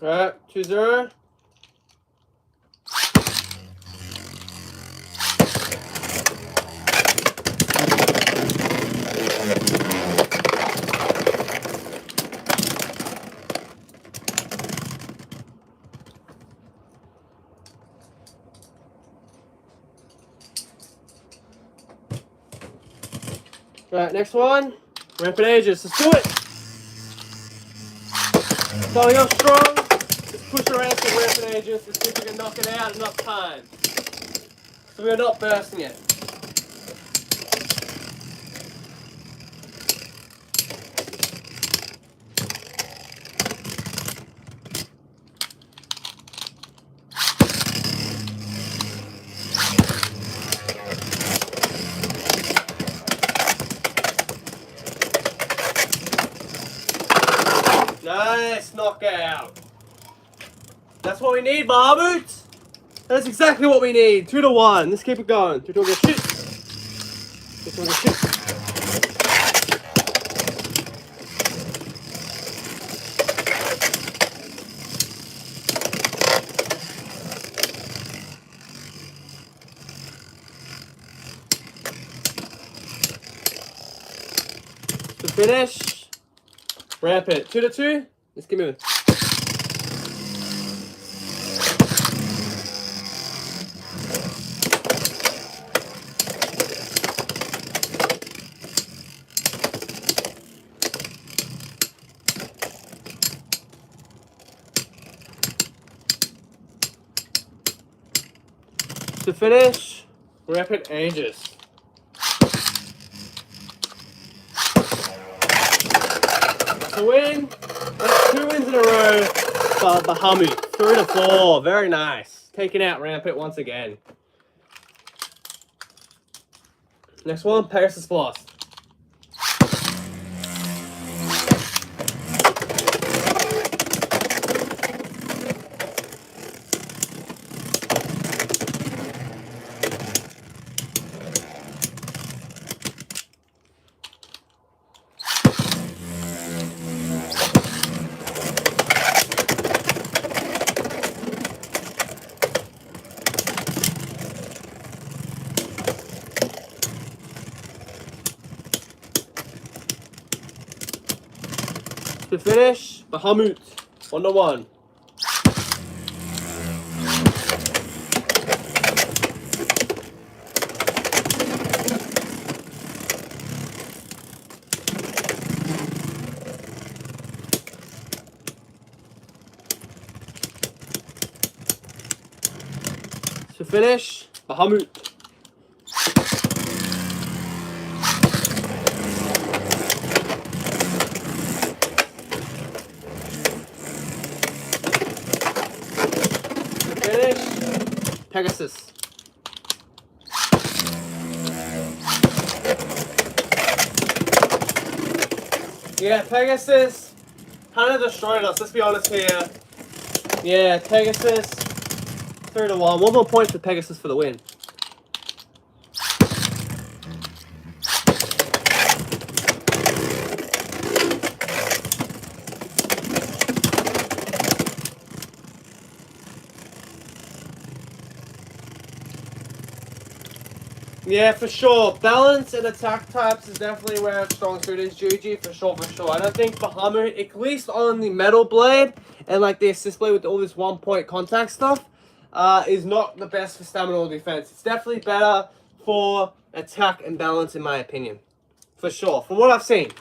Alright, 2-0. Alright, next one. Rampant Aegis. Let's do it. Starting off strong. Let's push around some Rampant Aegis. Let's see if we can knock it out enough time. So we're not bursting it. Nice knockout. That's what we need, Bahamut. That's exactly what we need. 2-1. Let's keep it going. 2-2 go shoot. 2-2 go shoot. To finish. Ramp it. 2-2. Let's keep moving. To finish, rapid ages. To win, that's 2 wins in a row for Bahamut. 3-4, very nice. Taking out Rampant once again. Next one, Pegasus Blast. To finish, Bahamut, 1-1. To finish, Bahamut. Pegasus. Yeah, Pegasus kind of destroyed us, let's be honest here. Yeah, Pegasus, 3-1. 1 more point for Pegasus for the win. Yeah, for sure. Balance and attack types is definitely where its strong suit is, GG, for sure, for sure. I don't think Bahamut, at least on the metal blade and like the assist blade with all this 1-point contact stuff, is not the best for stamina or defense. It's definitely better for attack and balance, in my opinion. For sure, from what I've seen.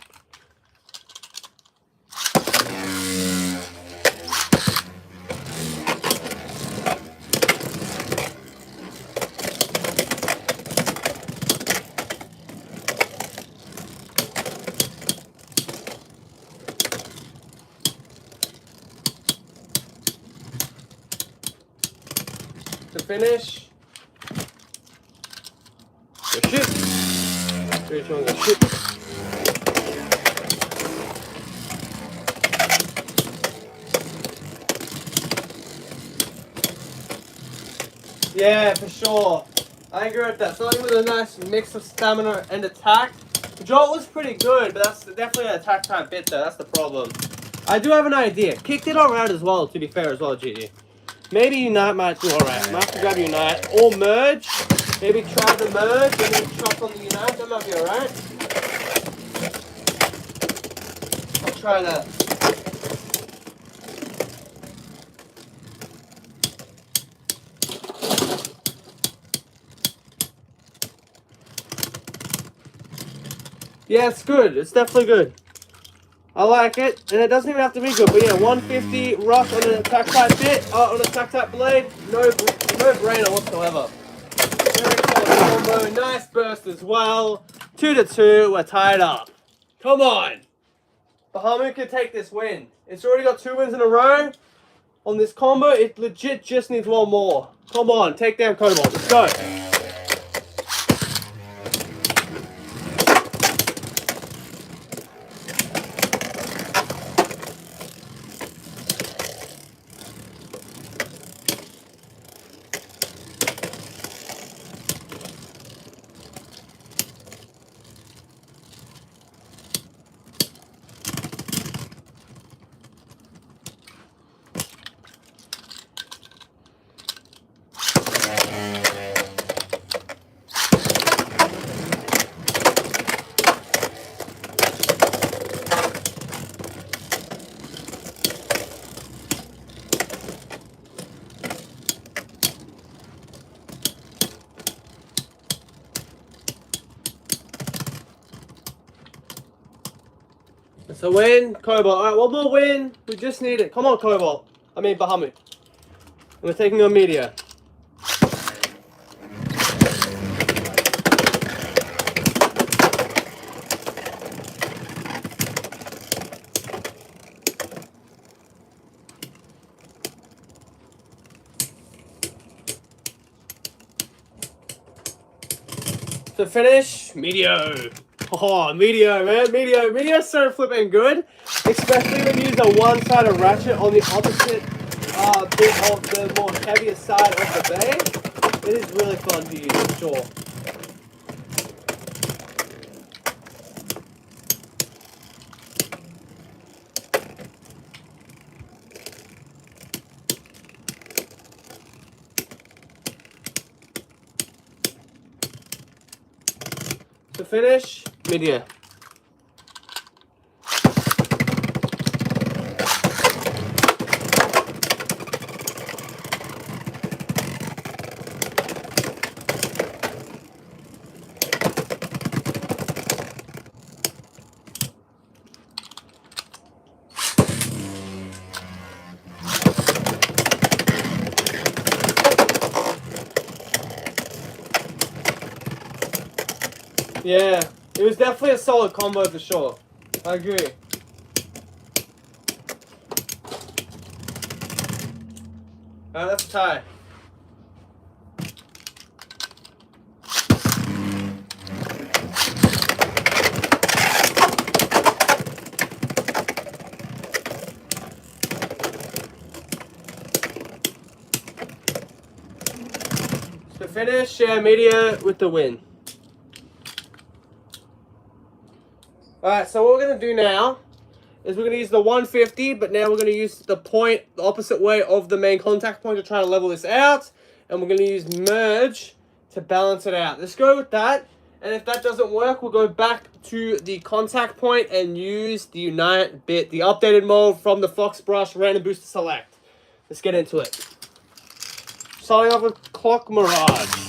To finish, go shoot. 3, 2, 1, go shoot. Yeah, for sure. I agree with that. Something with a nice mix of stamina and attack. The jolt was pretty good, but that's definitely an attack type bit there. That's the problem. I do have an idea. Kicked it alright as well, to be fair as well, GG. Maybe Unite might do alright. Might have to grab Unite. Or Merge. Maybe try the Merge and then chop on the Unite. That might be alright. I'll try that. Yeah, it's good. It's definitely good. I like it, and it doesn't even have to be good. But yeah, 150 rush on an attack type bit, on an attack type blade, no brainer whatsoever. Very solid combo, nice burst as well. 2-2, we're tied up. Come on, Bahamut can take this win. It's already got 2 wins in a row on this combo. It legit just needs 1 more. Come on, take down Kobo. Let's go. So win, Cobalt. Alright, one more win. We just need it. Come on, Cobalt. I mean, Bahamut. We're taking on media. To finish, Meteor. Oh, Meteor, man. Meteor's so flipping good. Especially when you use a one-sided ratchet on the opposite bit of the more heavier side of the bay. It is really fun to use, for sure. To finish, Meteor. Yeah, it was definitely a solid combo for sure. I agree. Alright, that's a tie. To finish, yeah, Meteor with the win. Alright, so what we're going to do now is we're going to use the 150, but now we're going to use the point the opposite way of the main contact point to try to level this out. And we're going to use merge to balance it out. Let's go with that. And if that doesn't work, we'll go back to the contact point and use the unite bit, the updated mode from the Fox Brush Random Booster Select. Let's get into it. Starting off with Clock Mirage.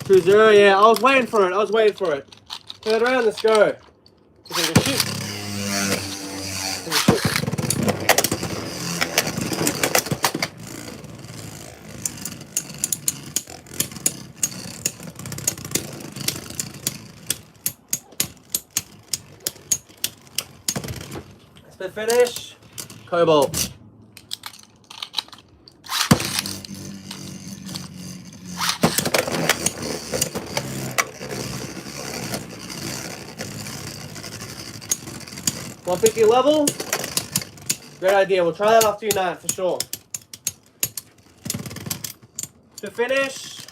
Two zero, yeah, I was waiting for it. Third round, let's go. Shoot. Split finish, Cobalt. $150 level. Great idea. We'll try that after Unite for sure. To finish,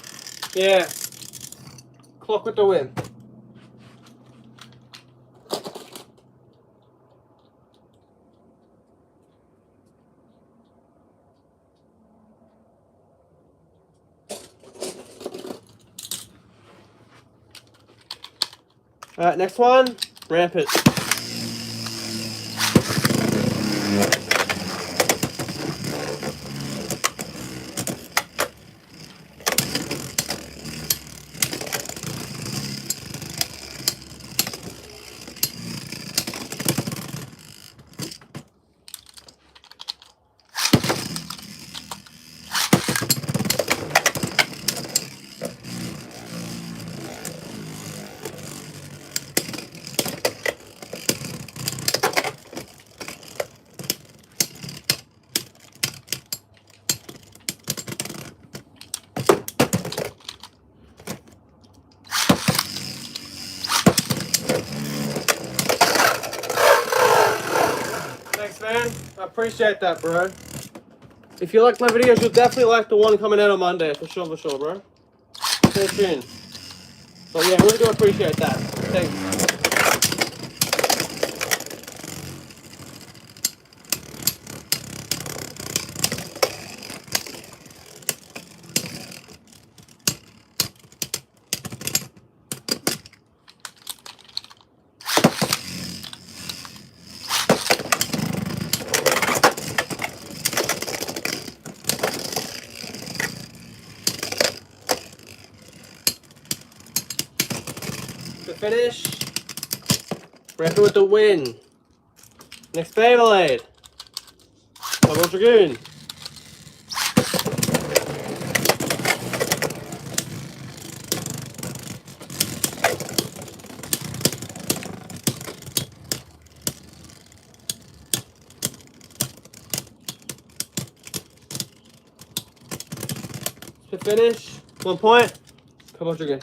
yeah. Clock with the win. Alright, next one, Rampant. appreciate that, bro. If you like my videos, you'll definitely like the one coming out on Monday, for sure, bro. Stay tuned. But yeah, I really do appreciate that. Thanks. To finish, Rapper with the win. Next Beyblade. Double Dragoon. To finish, 1 point. Double Dragoon.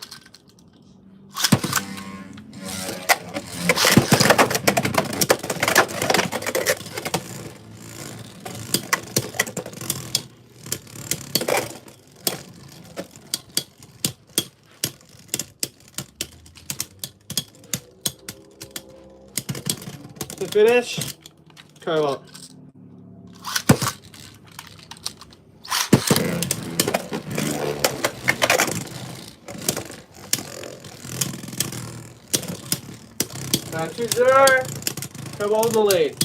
To finish, Cobalt. Now 2-0, Cobalt in the lead.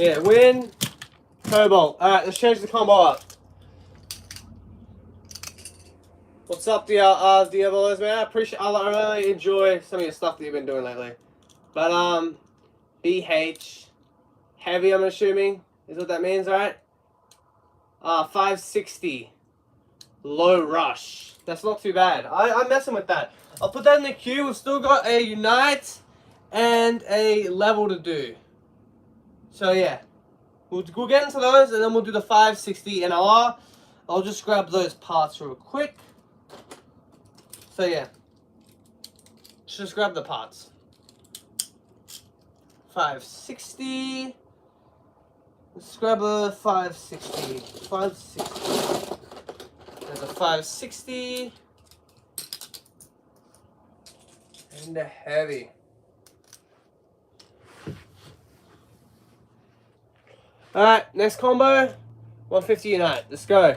Yeah, win, Cobalt. Alright, let's change the combo up. What's up, Diablos, man? I really enjoy some of your stuff that you've been doing lately. But, BH, heavy, I'm assuming, is what that means, right? 560, low rush. That's not too bad. I'm messing with that. I'll put that in the queue. We've still got a Unite and a level to do. So, yeah. We'll get into those, and then we'll do the 560 NLR. I'll just grab those parts real quick. So, yeah. Just grab the parts. 560. Let's grab a 560. 560. There's a 560. And a heavy. Alright, next combo. 150 Unite. Let's go.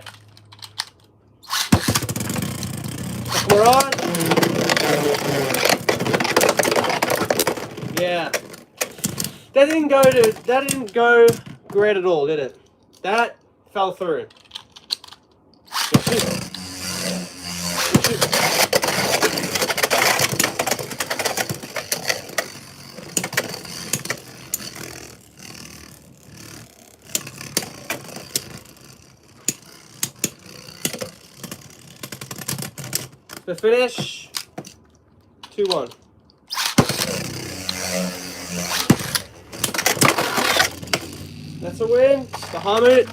We're on. Yeah. That didn't go great at all, did it? That fell through. The finish, 2-1. That's a win. Bahamut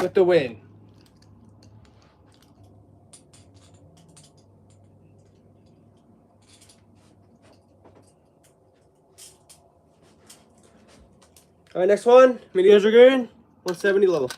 with the win. Alright, next one, Meteor Dragoon, 170 level.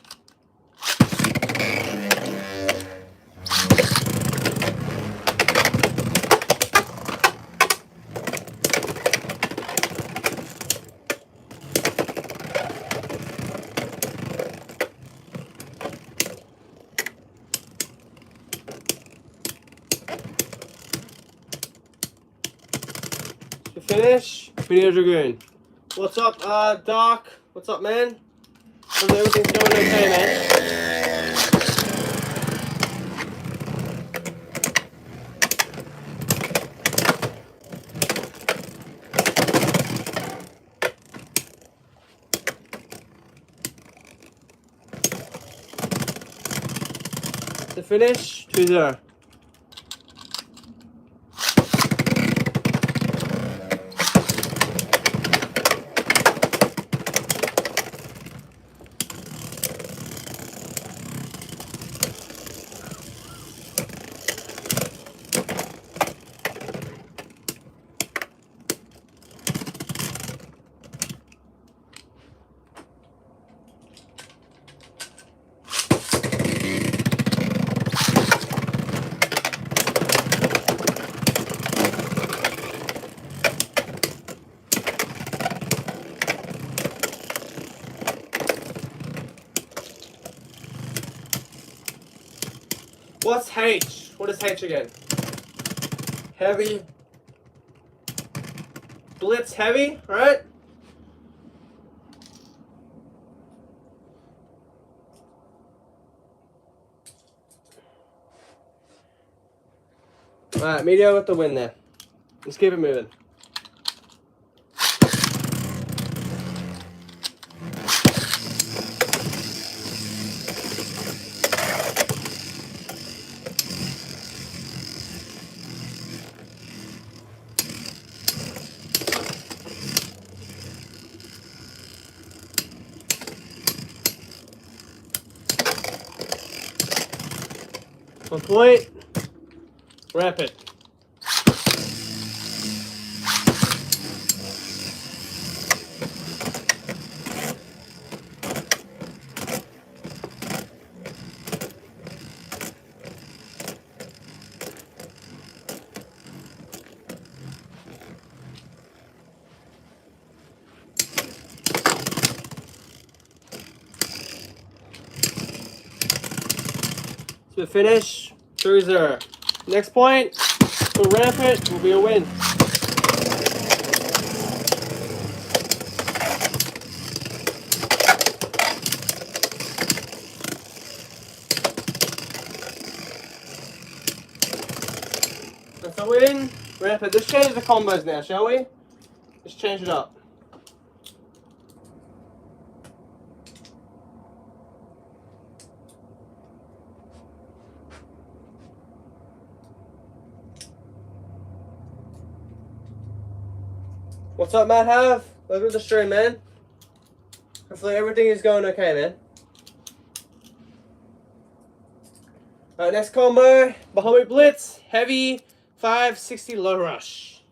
To finish, Meteor Dragoon. What's up, Doc? What's up, man? Hope everything's going okay, man. finish, 2-0. What's H? What is H again? Heavy. Blitz heavy, right? Alright, Meteor with the win there. Let's keep it moving. Complete. Rapid. To finish, 3-0. Next point, to ramp it, will be a win. That's a win. Ramp it. Let's change the combos now, shall we? Let's change it up. What's up, Matt Have? Welcome to the stream, man. Hopefully everything is going okay, man. Alright, next combo, Bahamut Blitz, heavy, 560 low rush.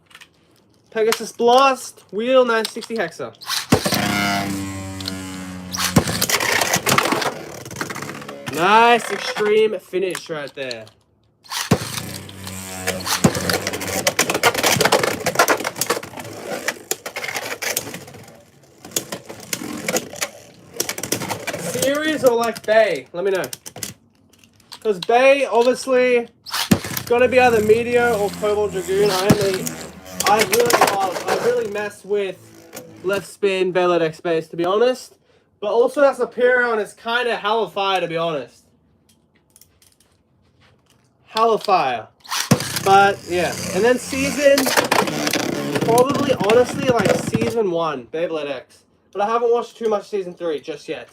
Pegasus Blast, wheel, 960 hexa. Nice extreme finish right there. Series or like Bay? Let me know. Because Bay, obviously, it's going to be either Meteor or Cobalt Dragoon. I really mess with left spin, Baylet X base, to be honest. But also that Superior is kind of hella fire, to be honest. Hella fire. But, yeah. And then season, probably, honestly, like season 1, Baylet X. But I haven't watched too much season 3 just yet.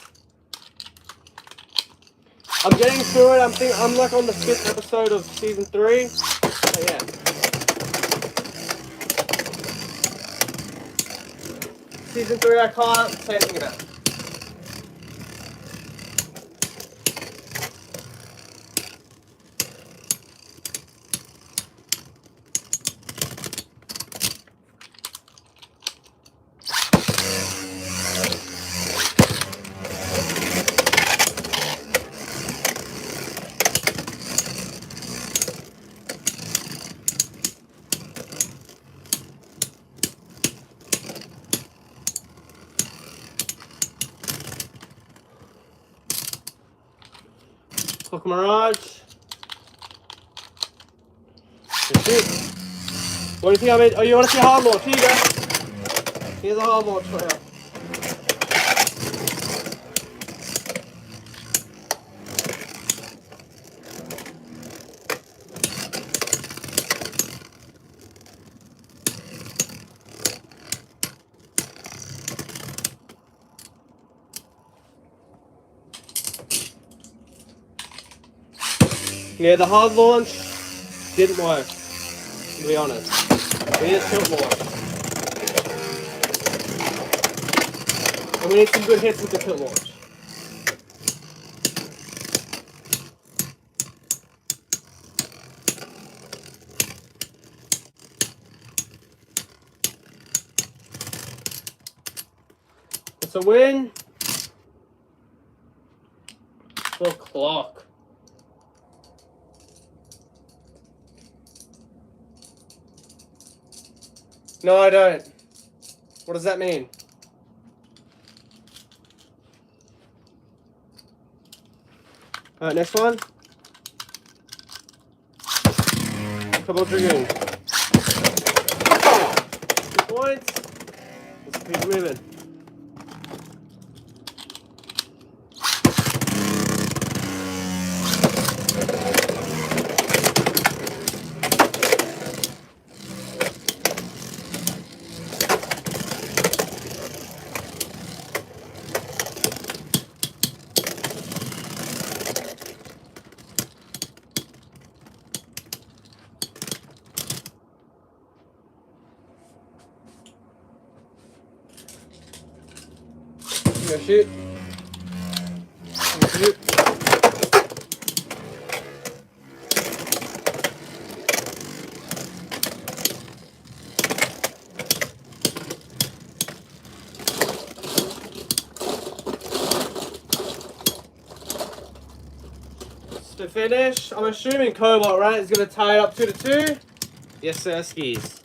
I'm getting through it. I'm like on the 5th episode of season 3. But yeah. Season 3 I can't say anything about. Hook Mirage. What do you think I made? Oh, you want to see a hard launch? Here you go. Here's a hard launch for you. Yeah, the hard launch didn't work, to be honest. We need a tilt launch. And we need some good hits with the tilt launch. It's a win. Little clock. No, I don't. What does that mean? Alright, next one. Couple of Dragoon. 2 points. Let's keep moving. Go shoot. Go shoot. To finish, I'm assuming Cobalt, right, is going to tie it up 2-2. Yes, sir, skis.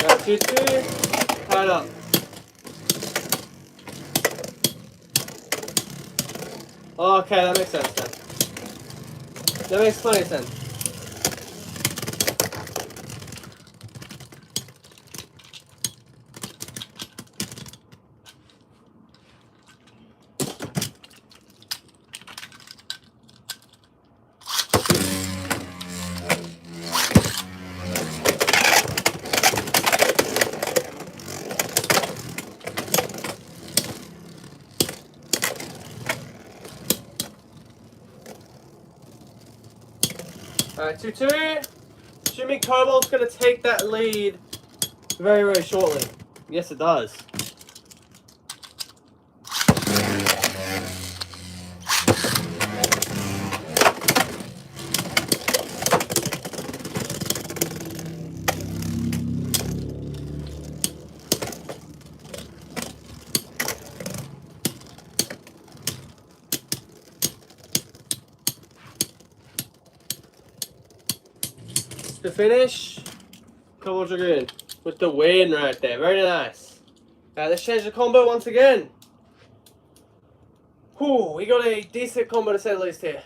Got 2-2, tied up. Oh, okay, that makes sense then. That makes plenty of sense. Alright, 2-2. Assuming Cobalt's going to take that lead very, very shortly. Yes, it does. To finish, Cobalt Dragoon with the win right there. Very nice. Let's change the combo once again. Whew, we got a decent combo to say the least here.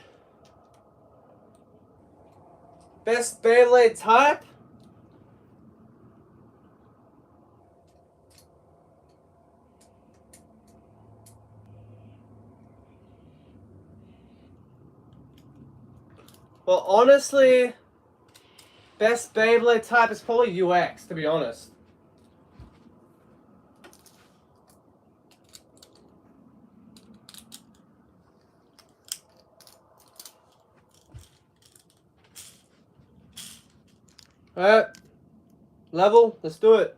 Best Beyblade type. Well, honestly, best Beyblade type is probably UX, to be honest. Alright. Level, let's do it.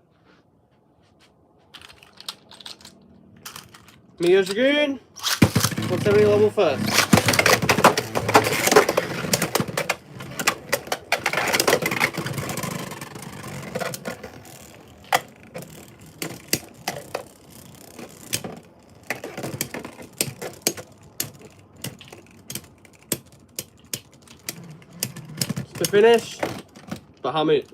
Meteor Dragoon. 170 level first. To finish, Bahamut.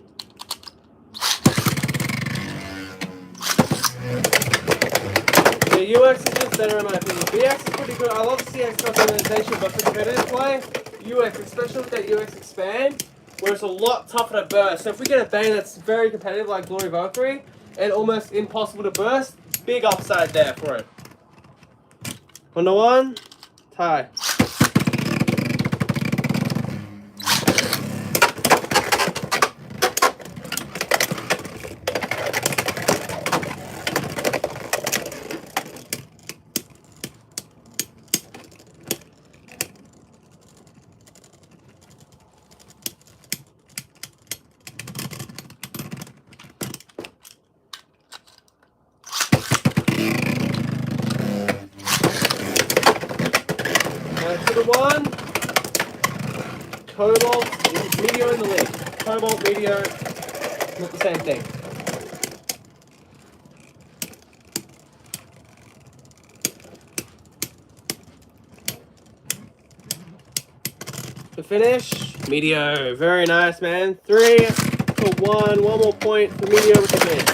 The UX is just better in my opinion. BX is pretty good. I love CX customization, but for competitive play, UX, especially with that UX expand, where it's a lot tougher to burst. So if we get a bang that's very competitive like Glory Valkyrie, and almost impossible to burst, big upside there for it. 1-1, tie. to 1. Cobalt, Meteor in the lead. Cobalt, Meteor, not the same thing. To finish, Meteor. Very nice, man. 3 to 1. One more point for Meteor with the finish.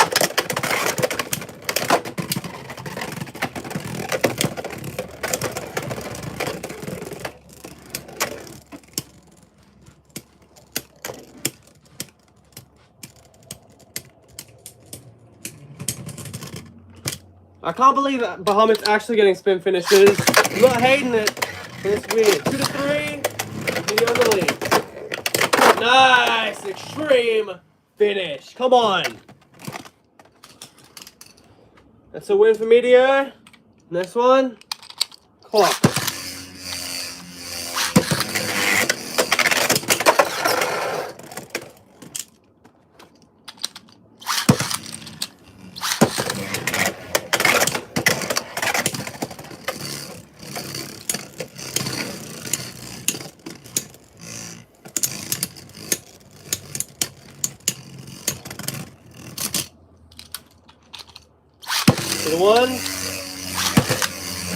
I can't believe that Bahamut's actually getting spin finishes. I'm not hating it, but it's weird. 2 to 3. Meteor on the lead. Nice! Extreme finish. Come on. That's a win for Meteor. Next one. Clock. To the 1.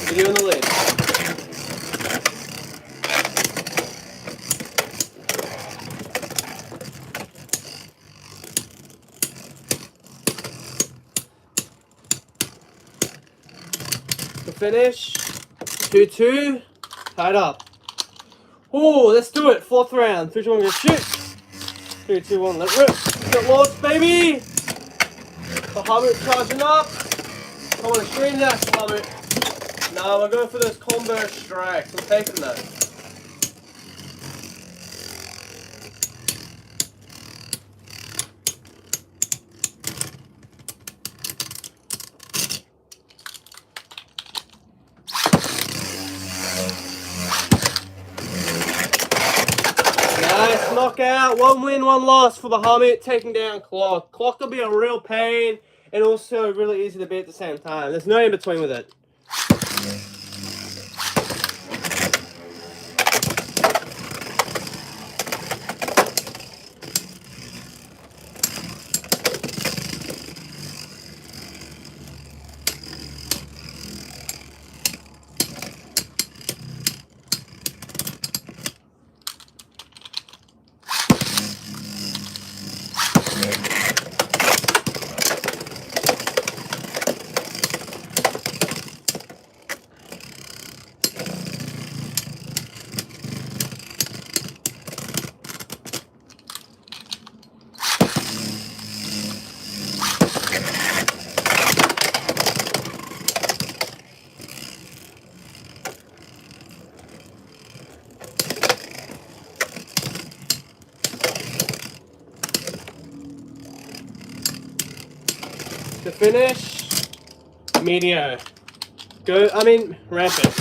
Meteor in the lead. To finish, 2-2, tied up. Oh, let's do it. 4th round. 3, 2, 1, go shoot. 3, 2, 1, let's rip. Get lost, baby. Bahamut charging up. I want to stream that, Bahamut. No, we're going for those combo strikes. I'm taking those. Nice knockout. 1 win, 1 loss for Bahamut, taking down Clock. Clock will be a real pain and also really easy to beat at the same time. There's no in between with it. To finish, Meteor. Go, I mean, rampant.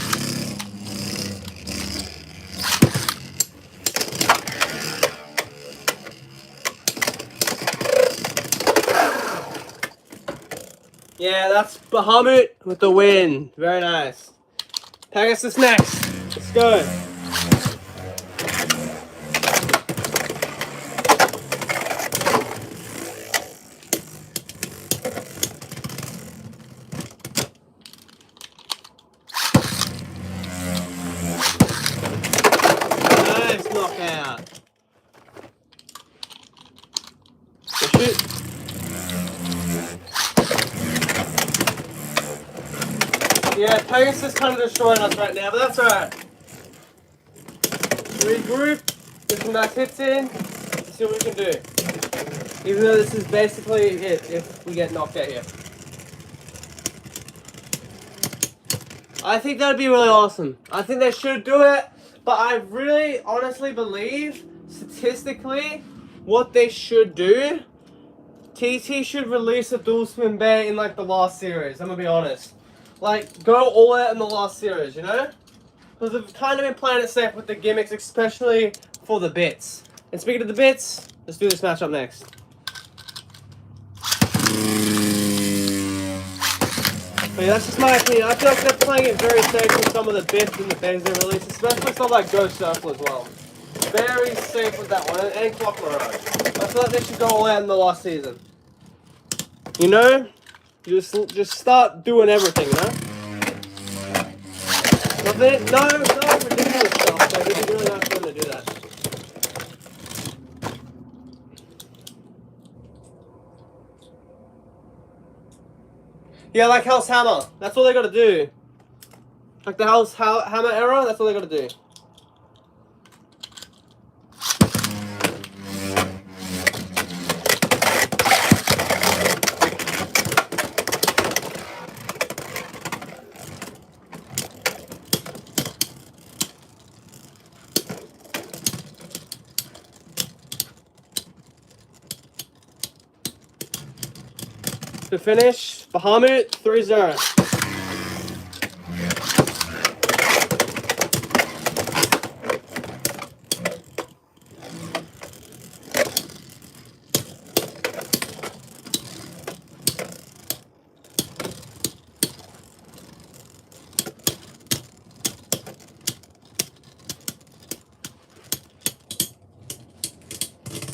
Yeah, that's Bahamut with the win. Very nice. Pegasus next. Let's go. Knockout. Shoot. Yeah, Pegasus is kind of destroying us right now, but that's alright. Regroup, get some nice hits in, see what we can do. Even though this is basically it if we get knocked out here. I think that'd be really awesome. I think they should do it. But I really honestly believe, statistically, what they should do, TT should release a dual spin bay in like the last series, I'm gonna be honest. Like, go all out in the last series, you know? Because they've kind of been playing it safe with the gimmicks, especially for the bits. And speaking of the bits, let's do this matchup next. But yeah, that's just my opinion. I feel like they're playing it very safe with some of the bits and the bears they release, especially stuff like Ghost Circle as well. Very safe with that one, and Clock Mirage. I feel like they should go all out in the last season. You know? Just start doing everything, you know? Nothing, no ridiculous stuff, so it'd be really nice for them to do that. Yeah, like Hell's Hammer. That's all they gotta do. Like the Hell's Hammer era, that's all they gotta do. To finish, Bahamut 3-0.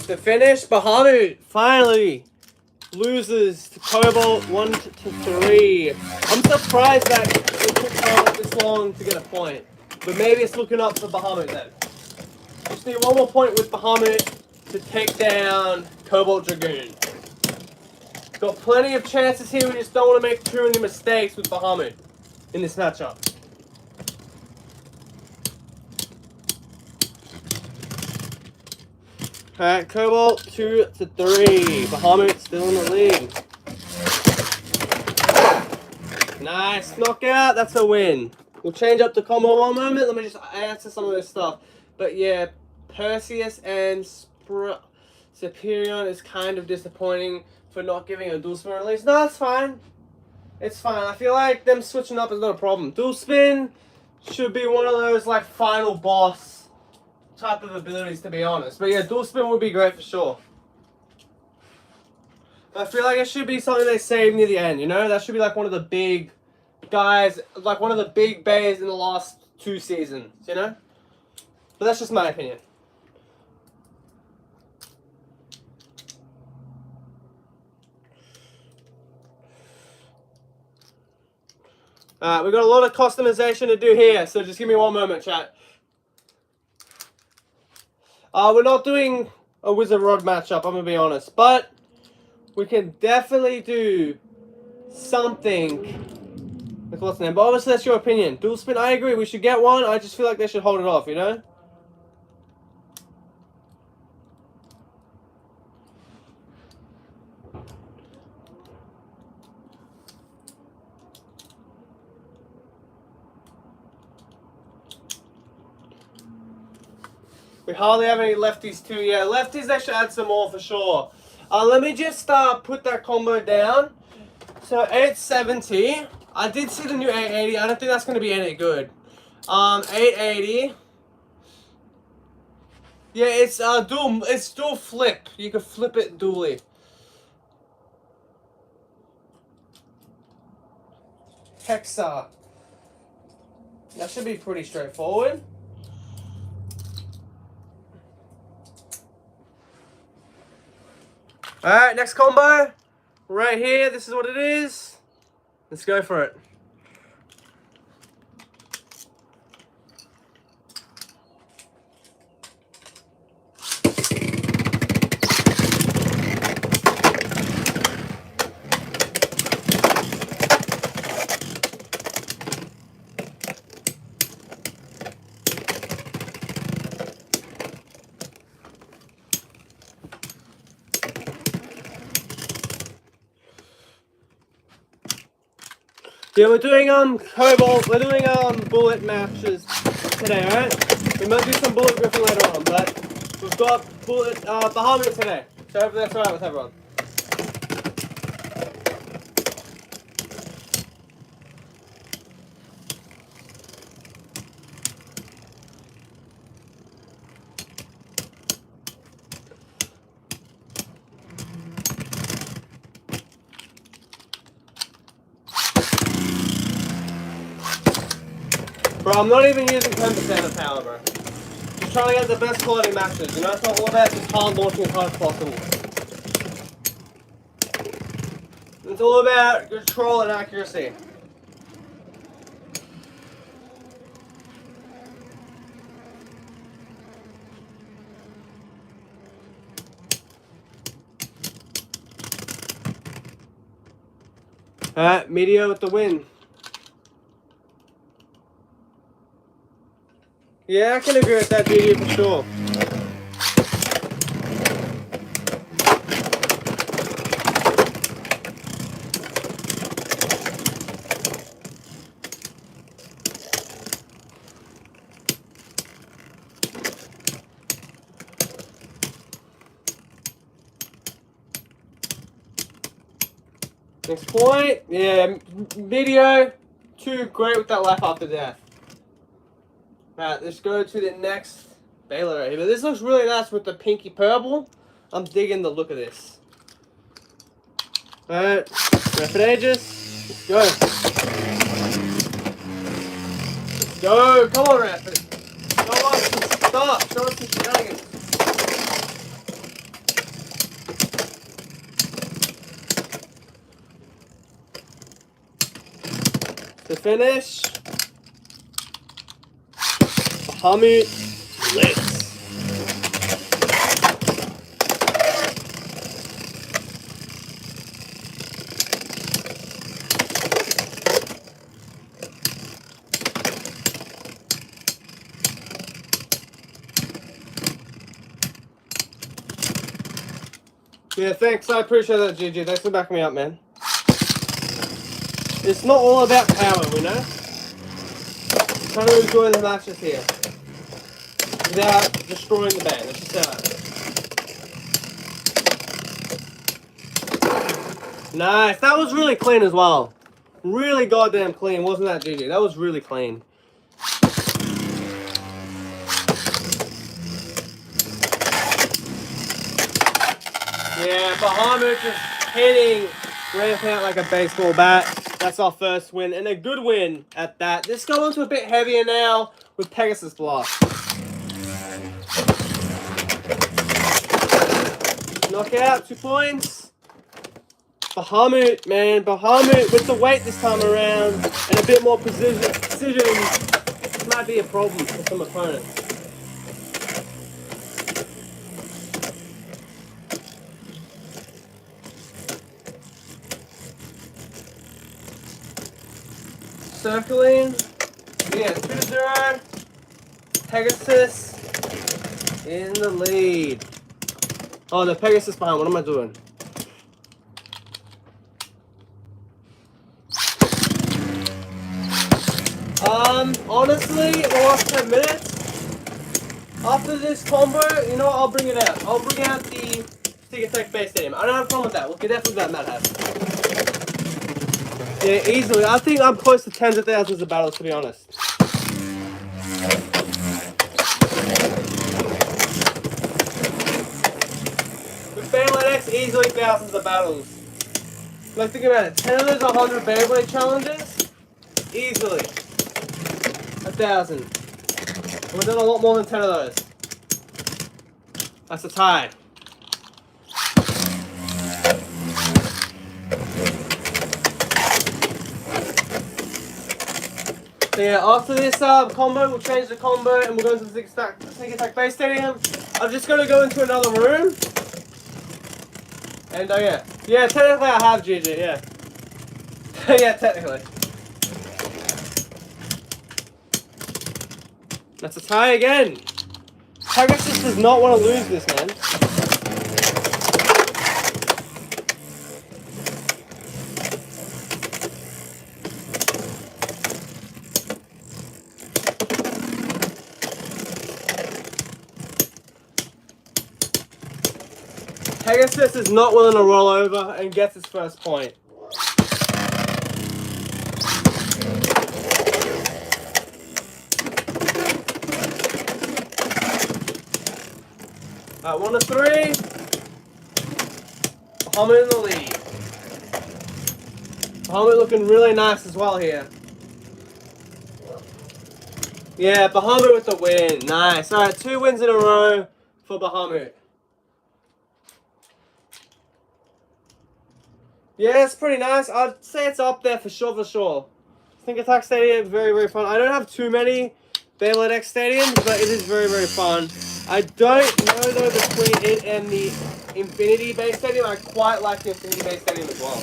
To finish, Bahamut finally loses to Cobalt 1-3. I'm surprised that it took this long to get a point. But maybe it's looking up for Bahamut then. Just need one more point with Bahamut to take down Cobalt Dragoon. Got plenty of chances here, we just don't want to make too many mistakes with Bahamut in this matchup. Alright, Cobalt 2-3. Bahamut still in the lead. Nice knockout, that's a win. We'll change up the combo one moment. Let me just answer some of this stuff. But yeah, Perseus and Superion is kind of disappointing for not giving a dual spin release. No, it's fine. It's fine. I feel like them switching up is not a problem. Dual spin should be one of those like final boss type of abilities, to be honest. But yeah, dual spin would be great for sure. I feel like it should be something they save near the end, you know? That should be like one of the big guys, like one of the big bays in the last 2 seasons, you know? But that's just my opinion. Alright, we've got a lot of customization to do here, so just give me one moment, chat. We're not doing a Wizard Rod matchup, I'm going to be honest. But we can definitely do something with what's the name. But obviously that's your opinion. Dual spin, I agree. We should get one. I just feel like they should hold it off, you know? We hardly have any lefties too. Yeah, lefties, they should add some more for sure. Let me just put that combo down. So 870. I did see the new 880. I don't think that's going to be any good. 880. Yeah, it's dual flip. You can flip it dually. Hexa. That should be pretty straightforward. Alright, next combo. Right here, this is what it is. Let's go for it. Yeah, we're doing Cobalt, we're doing bullet matches today, alright? We might do some Bullet Griffin later on, but we've got Bullet Bahamut today. So hopefully that's alright with everyone. Bro, I'm not even using 10% of power, bro. Just trying to get the best quality matches. You know, it's not all about just hard launching as hard as possible. It's all about control and accuracy. Alright, Meteor with the win. Yeah, I can agree with that, GG, for sure. Next point, yeah, Meteor, too great with that life after death. Alright, let's go to the next Baylor right here. But this looks really nice with the pinky purple. I'm digging the look of this. Alright, Rapid Aegis, let's go. Let's go, come on Rapid. Show us some stuff, show us some shenanigans. To finish, BAHAMUT BLITZ. Yeah, thanks. I appreciate that, GG. Thanks for backing me up, man. It's not all about power, you know? I'm trying to enjoy the matches here without destroying the band. It's just nice. That was really clean as well. Really goddamn clean, wasn't that, GG? That was really clean. Yeah, Bahamut just hitting ramping out like a baseball bat. That's our first win, and a good win at that. Let's go on to a bit heavier now with Pegasus Blast. Knockout, 2 points. Bahamut, man, Bahamut with the weight this time around and a bit more precision. This might be a problem for some opponents. Circling, yeah, 2-0. Pegasus in the lead. Oh, the Pegasus behind. What am I doing? Honestly, the last 10 minutes, after this combo, you know what, I'll bring it out. I'll bring out the Stick Attack Base Stadium. I don't have a problem with that. Look, definitely that Matt has. Yeah, easily. I think I'm close to tens of thousands of battles, to be honest. With Beyblade X, easily thousands of battles. Like, think about it. 10 of those 100 Beyblade challenges, easily 1,000. We've done a lot more than 10 of those. That's a tie. So yeah, after this combo, we'll change the combo and we'll go into the Sneak Attack Base Stadium. I'm just going to go into another room. And yeah. Yeah, technically I have GG, yeah. Yeah, technically. That's a tie again. Pegasus does not want to lose this, man. Pegasus is not willing to roll over and gets his first point. Alright, 1-3. Bahamut in the lead. Bahamut looking really nice as well here. Yeah, Bahamut with the win. Nice. All right, 2 wins in a row for Bahamut. Yeah, it's pretty nice. I'd say it's up there for sure. Think Attack Stadium, very fun. I don't have too many Beyblade X stadiums, but it is very fun. I don't know though between it and the Infinity Base Stadium. I quite like the Infinity Base Stadium as well.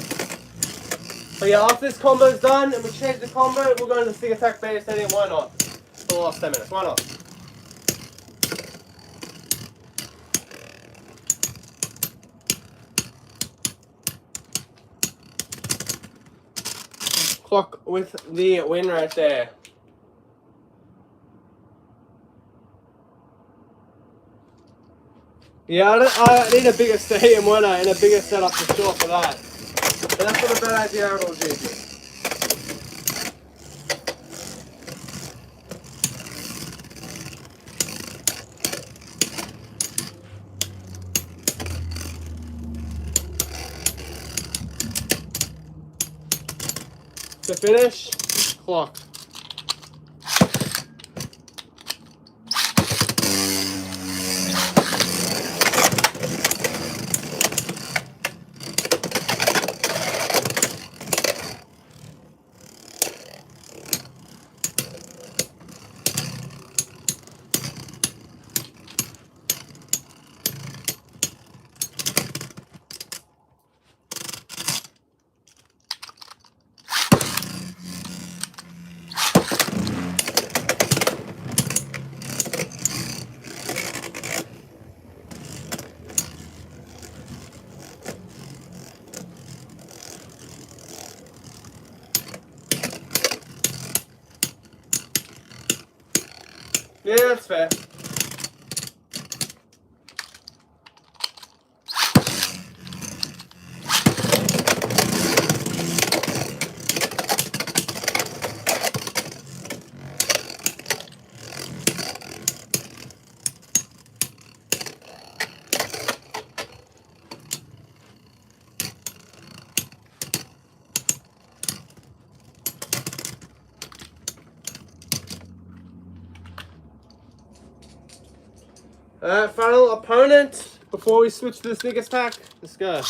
But yeah, after this combo's done and we change the combo, we'll go to the Sig Attack Base Stadium. Why not? For the last 10 minutes. Why not? Clock with the win right there. Yeah, I need a bigger stadium, won't I? And a bigger setup for sure for that. But that's not a bad idea at all, Gigi. To finish, clock. Yeah, that's fair. Final opponent before we switch to the sneakers pack. Let's go.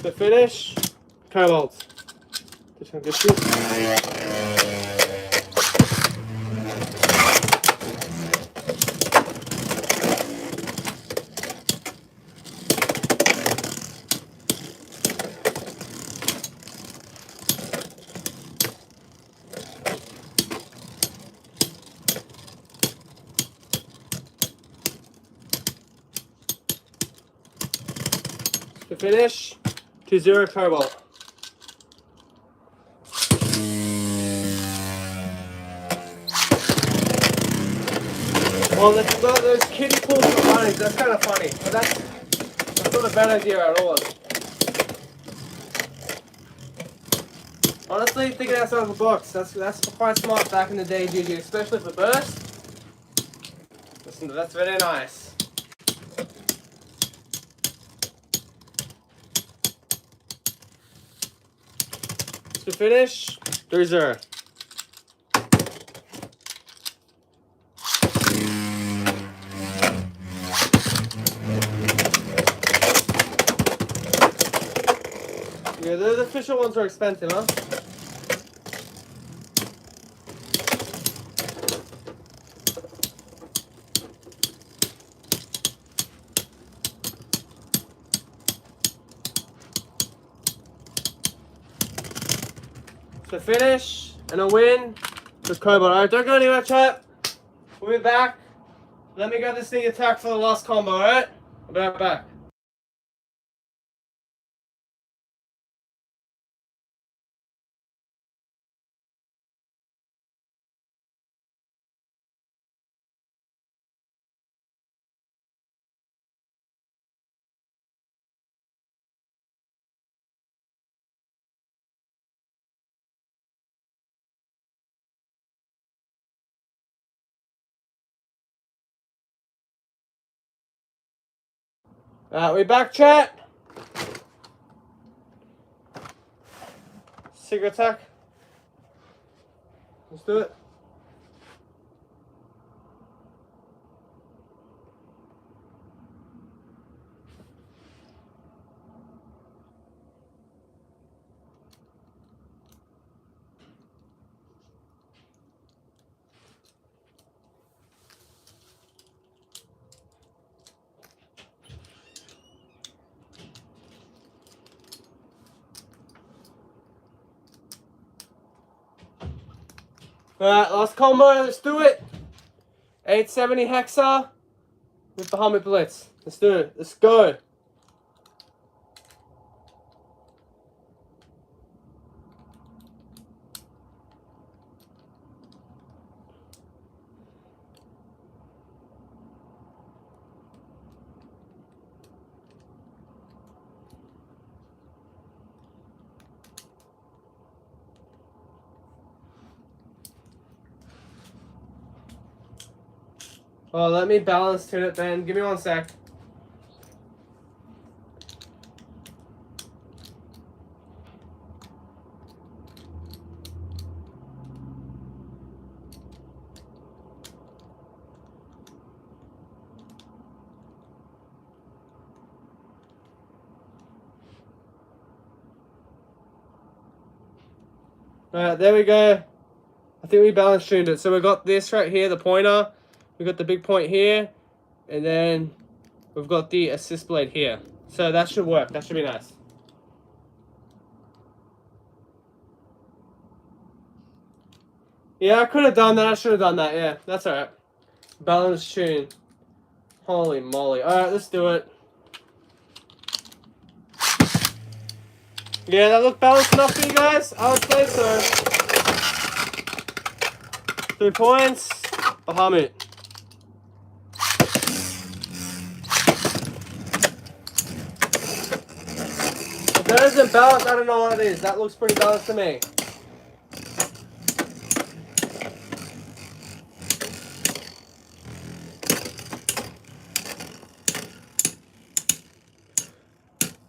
To finish, Cobalt. Just gonna get through. To finish, 2-0 Cobalt. Well, those kiddie pools for bunnies, that's kind of funny. But that's not a bad idea at all. Honestly, thinking outside the box, that's quite smart back in the day, GG, especially for burst. Listen, that's very nice. To finish, 3-0. Yeah, the official ones are expensive, huh? To finish and a win for Cobalt. Alright, don't go anywhere, chat. We'll be back. Let me go this sneak attack for the last combo, alright? I'll be right back. We back, chat. Secret attack. Let's do it. Alright, last combo, let's do it. 870 Hexa with Bahamut Blitz. Let's do it. Let's go. Oh, let me balance tune it then. Give me 1 sec. Alright, there we go. I think we balance tuned it. So we got this right here, the pointer. We got the big point here. And then we've got the assist blade here. So that should work. That should be nice. Yeah, I could have done that. I should have done that. Yeah, that's alright. Balance tune. Holy moly. Alright, let's do it. Yeah, that looked balanced enough for you guys? I would say so. 3 points. Bahamut. If that isn't balanced, I don't know what it is. That looks pretty balanced to me.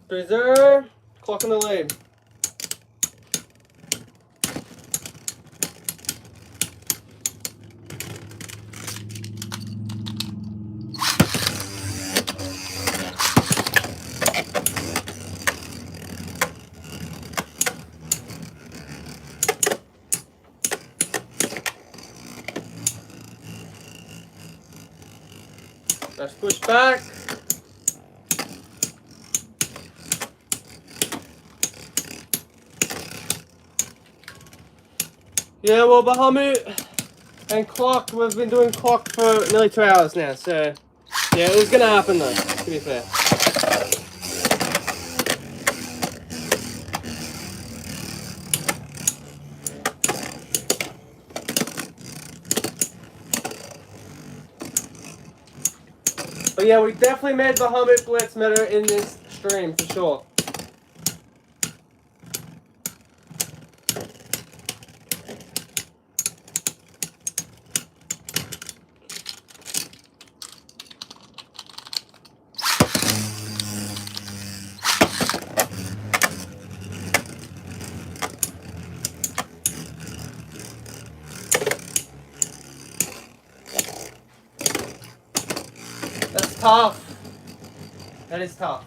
Preserve. Clock in the lead. Let's push back. Yeah, well, Bahamut and clock, we've been doing clock for nearly 2 hours now, so yeah, it was gonna happen though, to be fair. But yeah, we definitely made Bahamut Blitz meta in this stream, for sure. That's tough. That is tough.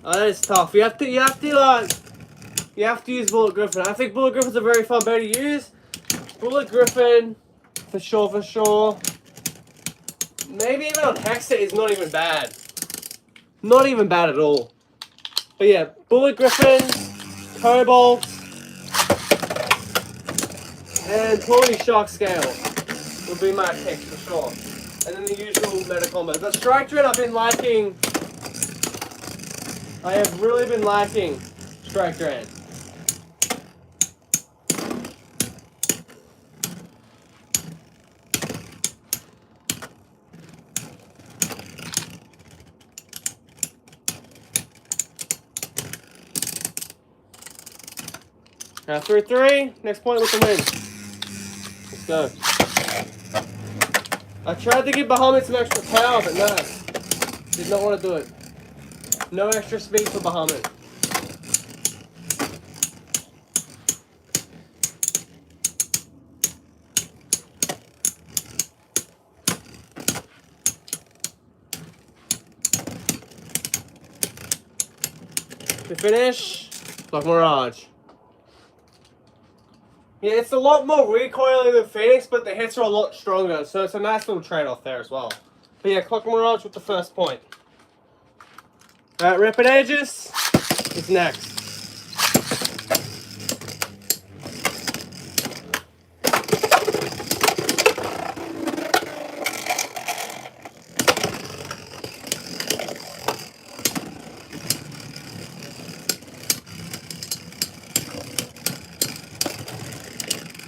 Oh, that is tough. You have to use Bullet Griffin. I think Bullet Griffin's a very fun bear to use. Bullet Griffin, for sure. Maybe even on Hexa is not even bad. Not even bad at all. But yeah, Bullet Griffin, Cobalt, and probably Shark Scale would be my pick for sure. And then the usual meta combo. But Strike Dread I've been liking. I have really been liking Strike Dread. Now 3-3, next point with the win. Let's go. I tried to give Bahamut some extra power, but no. Did not want to do it. No extra speed for Bahamut. To finish, Block Mirage. Yeah, it's a lot more recoiling than Phoenix, but the hits are a lot stronger, so it's a nice little trade-off there as well. But yeah, Clock Mirage with the first point. Alright, Rapid Aegis is next.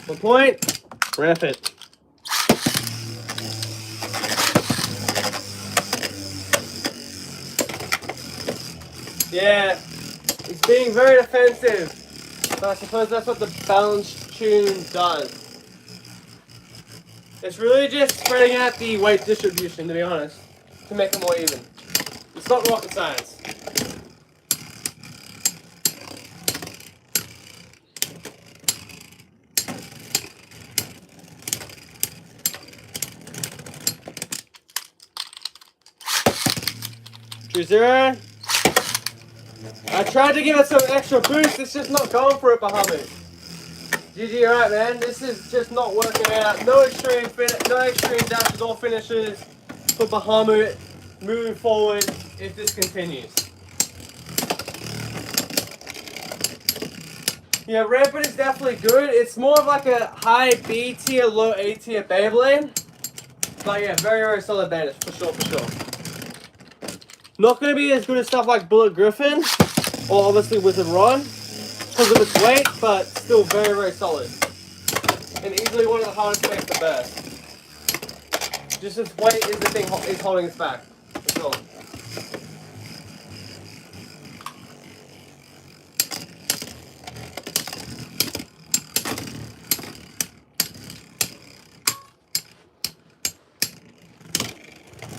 One point, Rapid. Yeah, he's being very defensive, but I suppose that's what the balanced tune does. It's really just spreading out the weight distribution, to be honest, to make it more even. It's not rocket science. True zero. I tried to give it some extra boost, it's just not going for it, Bahamut. GG, alright man, this is just not working out. No extreme dashes or finishes for Bahamut moving forward if this continues. Yeah, Rampant is definitely good. It's more of like a high B tier, low A tier Beyblade. But yeah, very, very solid beta, for sure, for sure. Not going to be as good as stuff like Bullet Griffin, or obviously Wizard Ron, because of its weight, but still very, very solid. And easily one of the hardest to make the best. Just its weight is the thing is holding us back, for sure.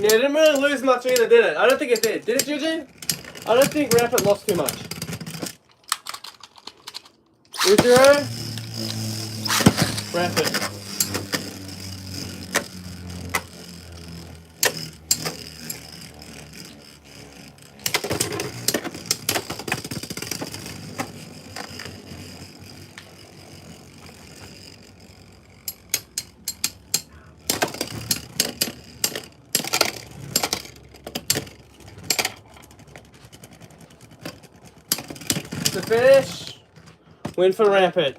Yeah, it didn't really lose much either, did it? I don't think it did. Did it, Gigi? I don't think Rampant lost too much. 2-0. Rampant. To finish, win for Rampant.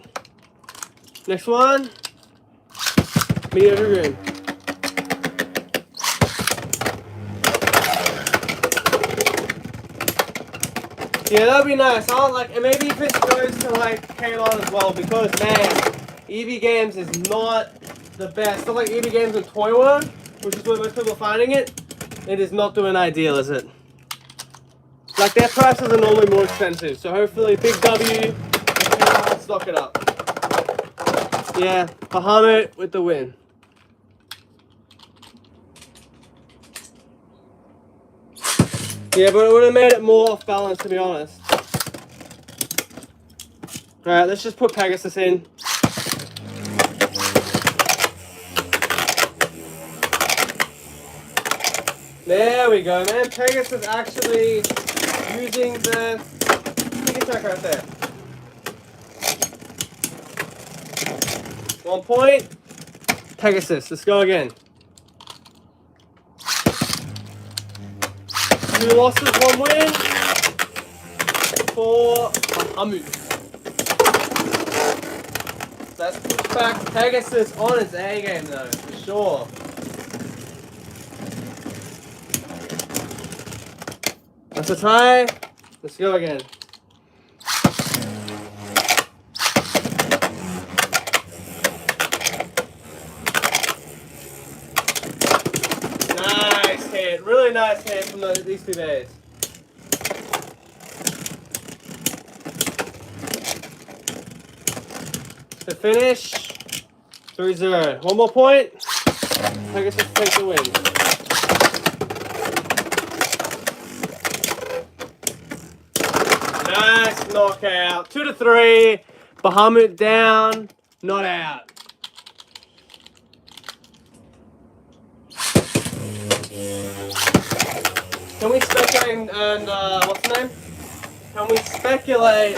Next one, mediocre green. Yeah, that'd be nice. I'll like, and maybe if it goes to like K-Line as well, because man, EV Games is not the best. Not like EV Games and Toy World, which is where most people are finding it. It is not doing ideal, is it? Like, their prices are normally more expensive, so hopefully big W, stock it up. Yeah, Bahamut with the win. Yeah, but it would have made it more off balance, to be honest. Alright, let's just put Pegasus in. There we go, man. Pegasus actually using the ticket track right there. 1 point. Pegasus. Let's go again. 2 losses, 1 win. For Bahamut. Let's push back Pegasus on its A game though, for sure. That's a tie. Let's go again. Nice hit. Really nice hit from these two bays. To finish, 3-0. 1 more point. I guess it's take the win. Nice knockout. 2-3. Bahamut down, not out. Can we speculate and what's the name? Can we speculate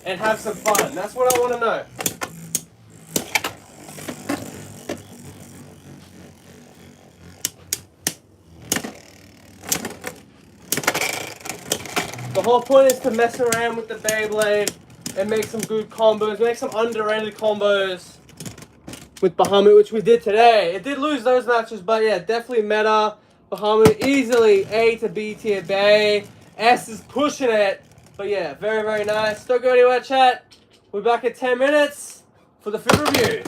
and have some fun? That's what I want to know. The whole point is to mess around with the Beyblade and make some good combos, make some underrated combos with Bahamut, which we did today. It did lose those matches, but yeah, definitely meta. Bahamut easily A to B tier Bay. S is pushing it. But yeah, very, very nice. Don't go anywhere, chat. We're back in 10 minutes for the food review.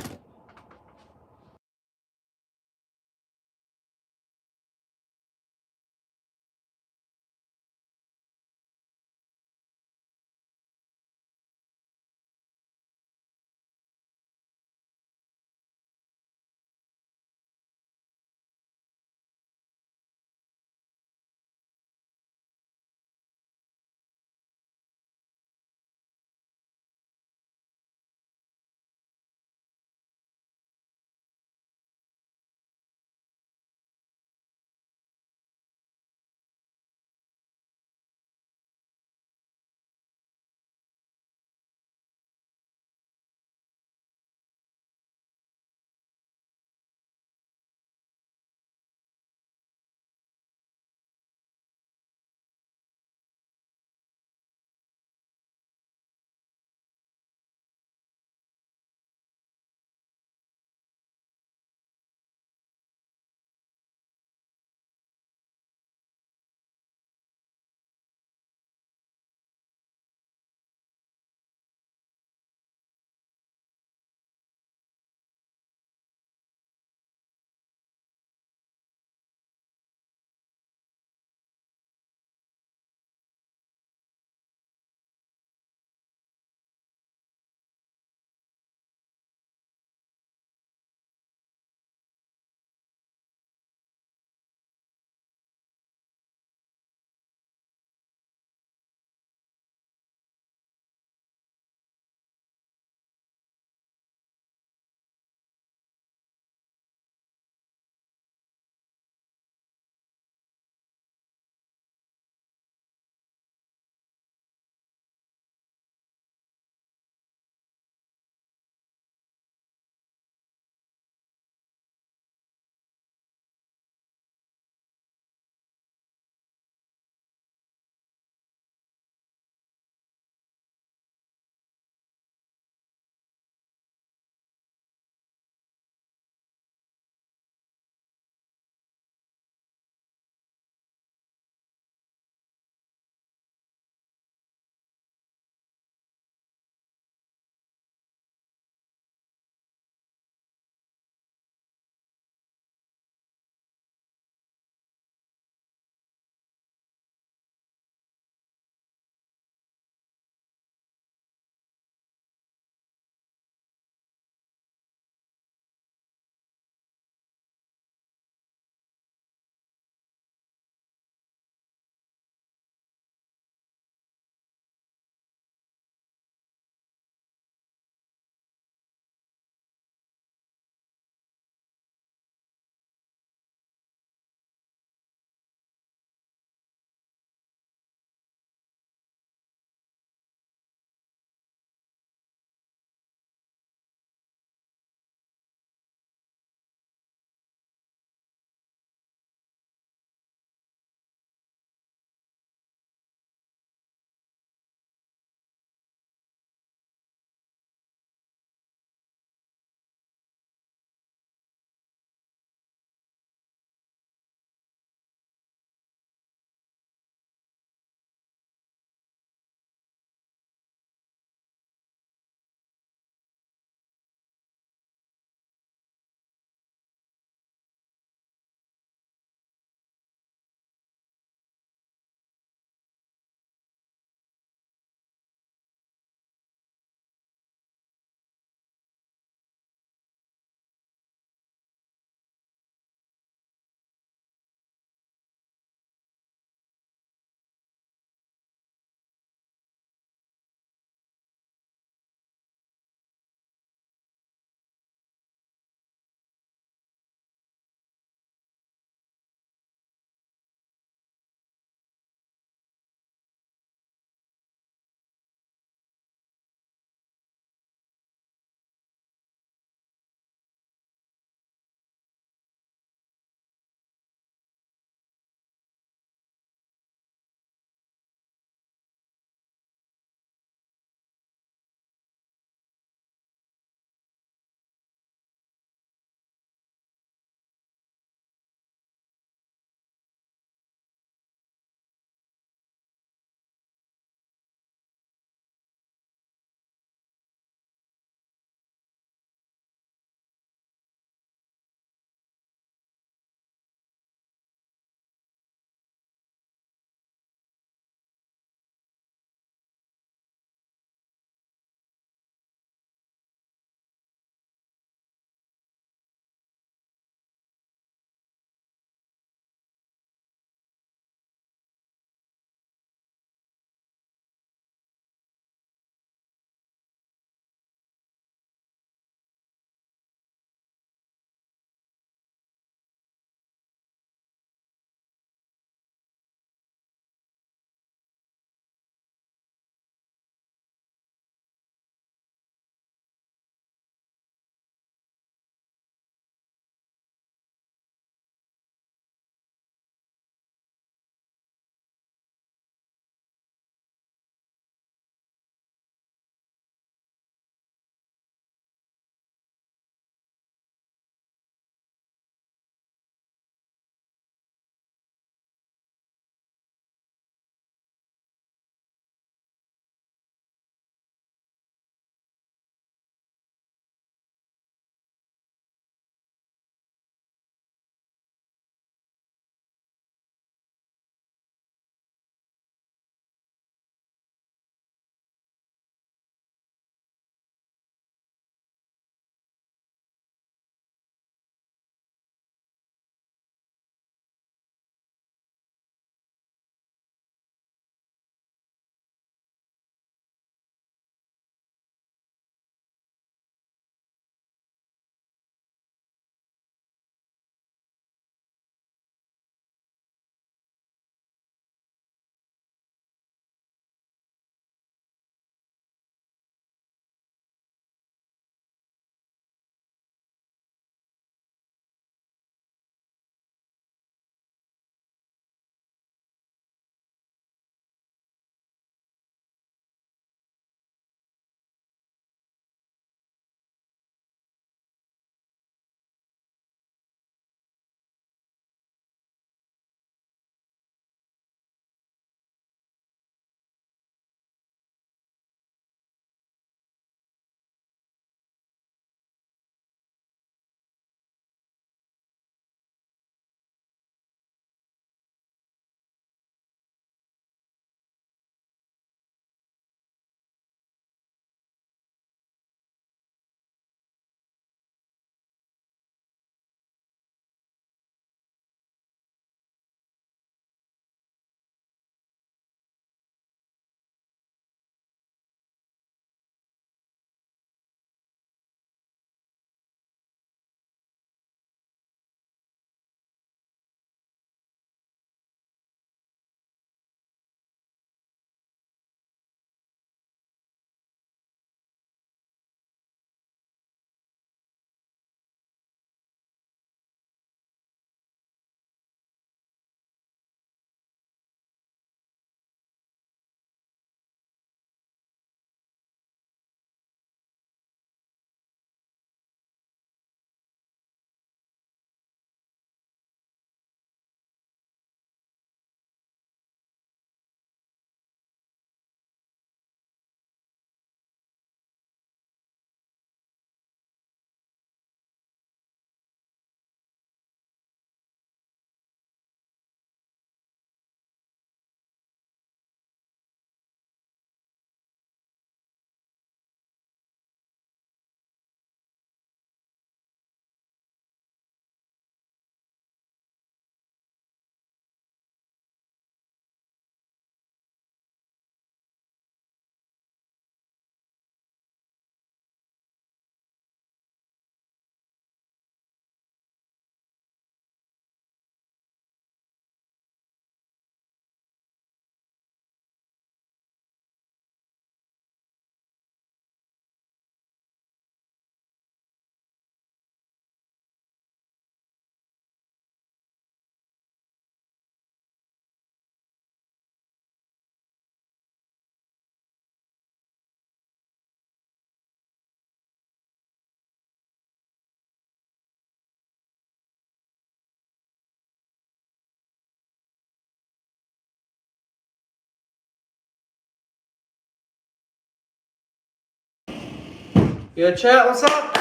Yo, chat, what's up?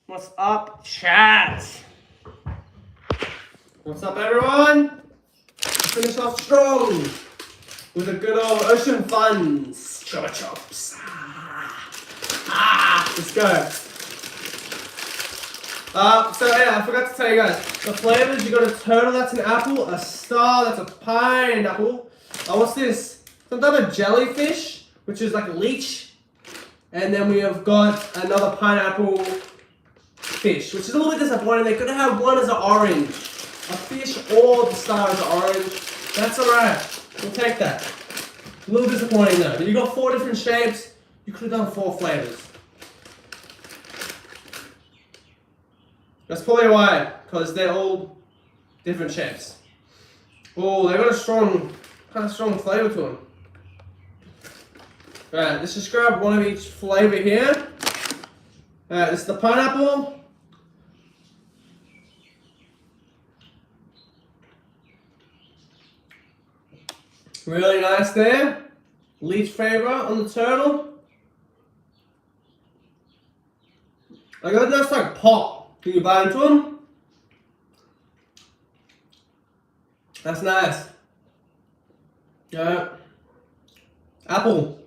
What's up, chat? What's up, everyone? Finish off strong with a good old Ocean Funds. Chopper chops. Let's go. So yeah, I forgot to tell you guys, the flavors, you got a turtle, that's an apple, a star, that's a pineapple. What's this? Some type of jellyfish, which is like a leech. And then we have got another pineapple fish, which is a little bit disappointing. They could have one as an orange. A fish or the star as an orange. That's alright. We'll take that. A little disappointing though. But you got 4 different shapes. You could have done 4 flavors. That's probably why, because they're all different shapes. Oh, they got a strong, kind of strong flavor to them. Alright, let's just grab one of each flavor here. Alright, this is the pineapple. Really nice there. Least flavor on the turtle. I got this like pop. Can you bite into them? That's nice. Yeah. Apple.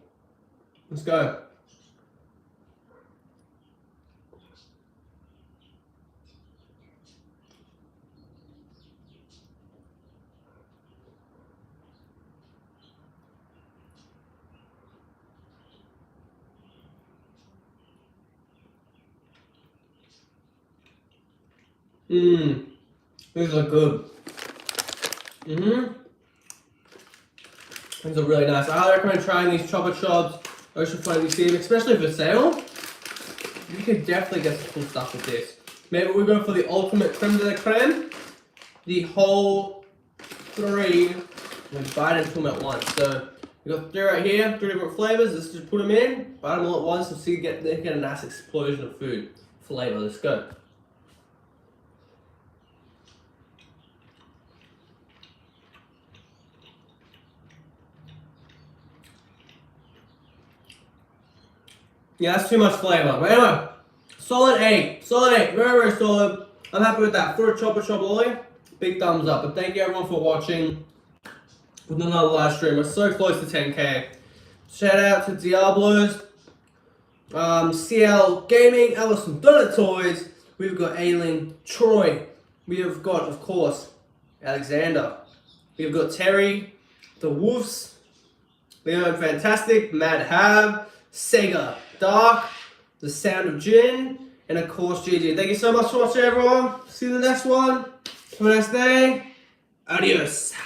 Let's go. These look good. These are really nice. I highly recommend trying these chopper chops, Ocean Fun. You see them, especially for sale. You can definitely get some cool stuff with this. Maybe we go for the ultimate creme de la creme. The whole 3 and bite into them at once. So we got 3 right here, 3 different flavors. Let's just put them in, bite them all at once, and see they get a nice explosion of food flavor. Let's go. Yeah, that's too much flavor. But anyway, solid 8. Solid 8. Very, very solid. I'm happy with that. For a chopper chop lolly, big thumbs up. And thank you everyone for watching with another live stream. We're so close to 10K. Shout out to Diablos, CL Gaming, Allison Donut Toys. We've got Aileen, Troy. We have got, of course, Alexander. We've got Terry, the Wolves, Leon Fantastic, Mad Have, Sega, Dark, The Sound of Jin, and of course GG. Thank you so much for watching everyone. See you in the next one. Have a nice day. Adios.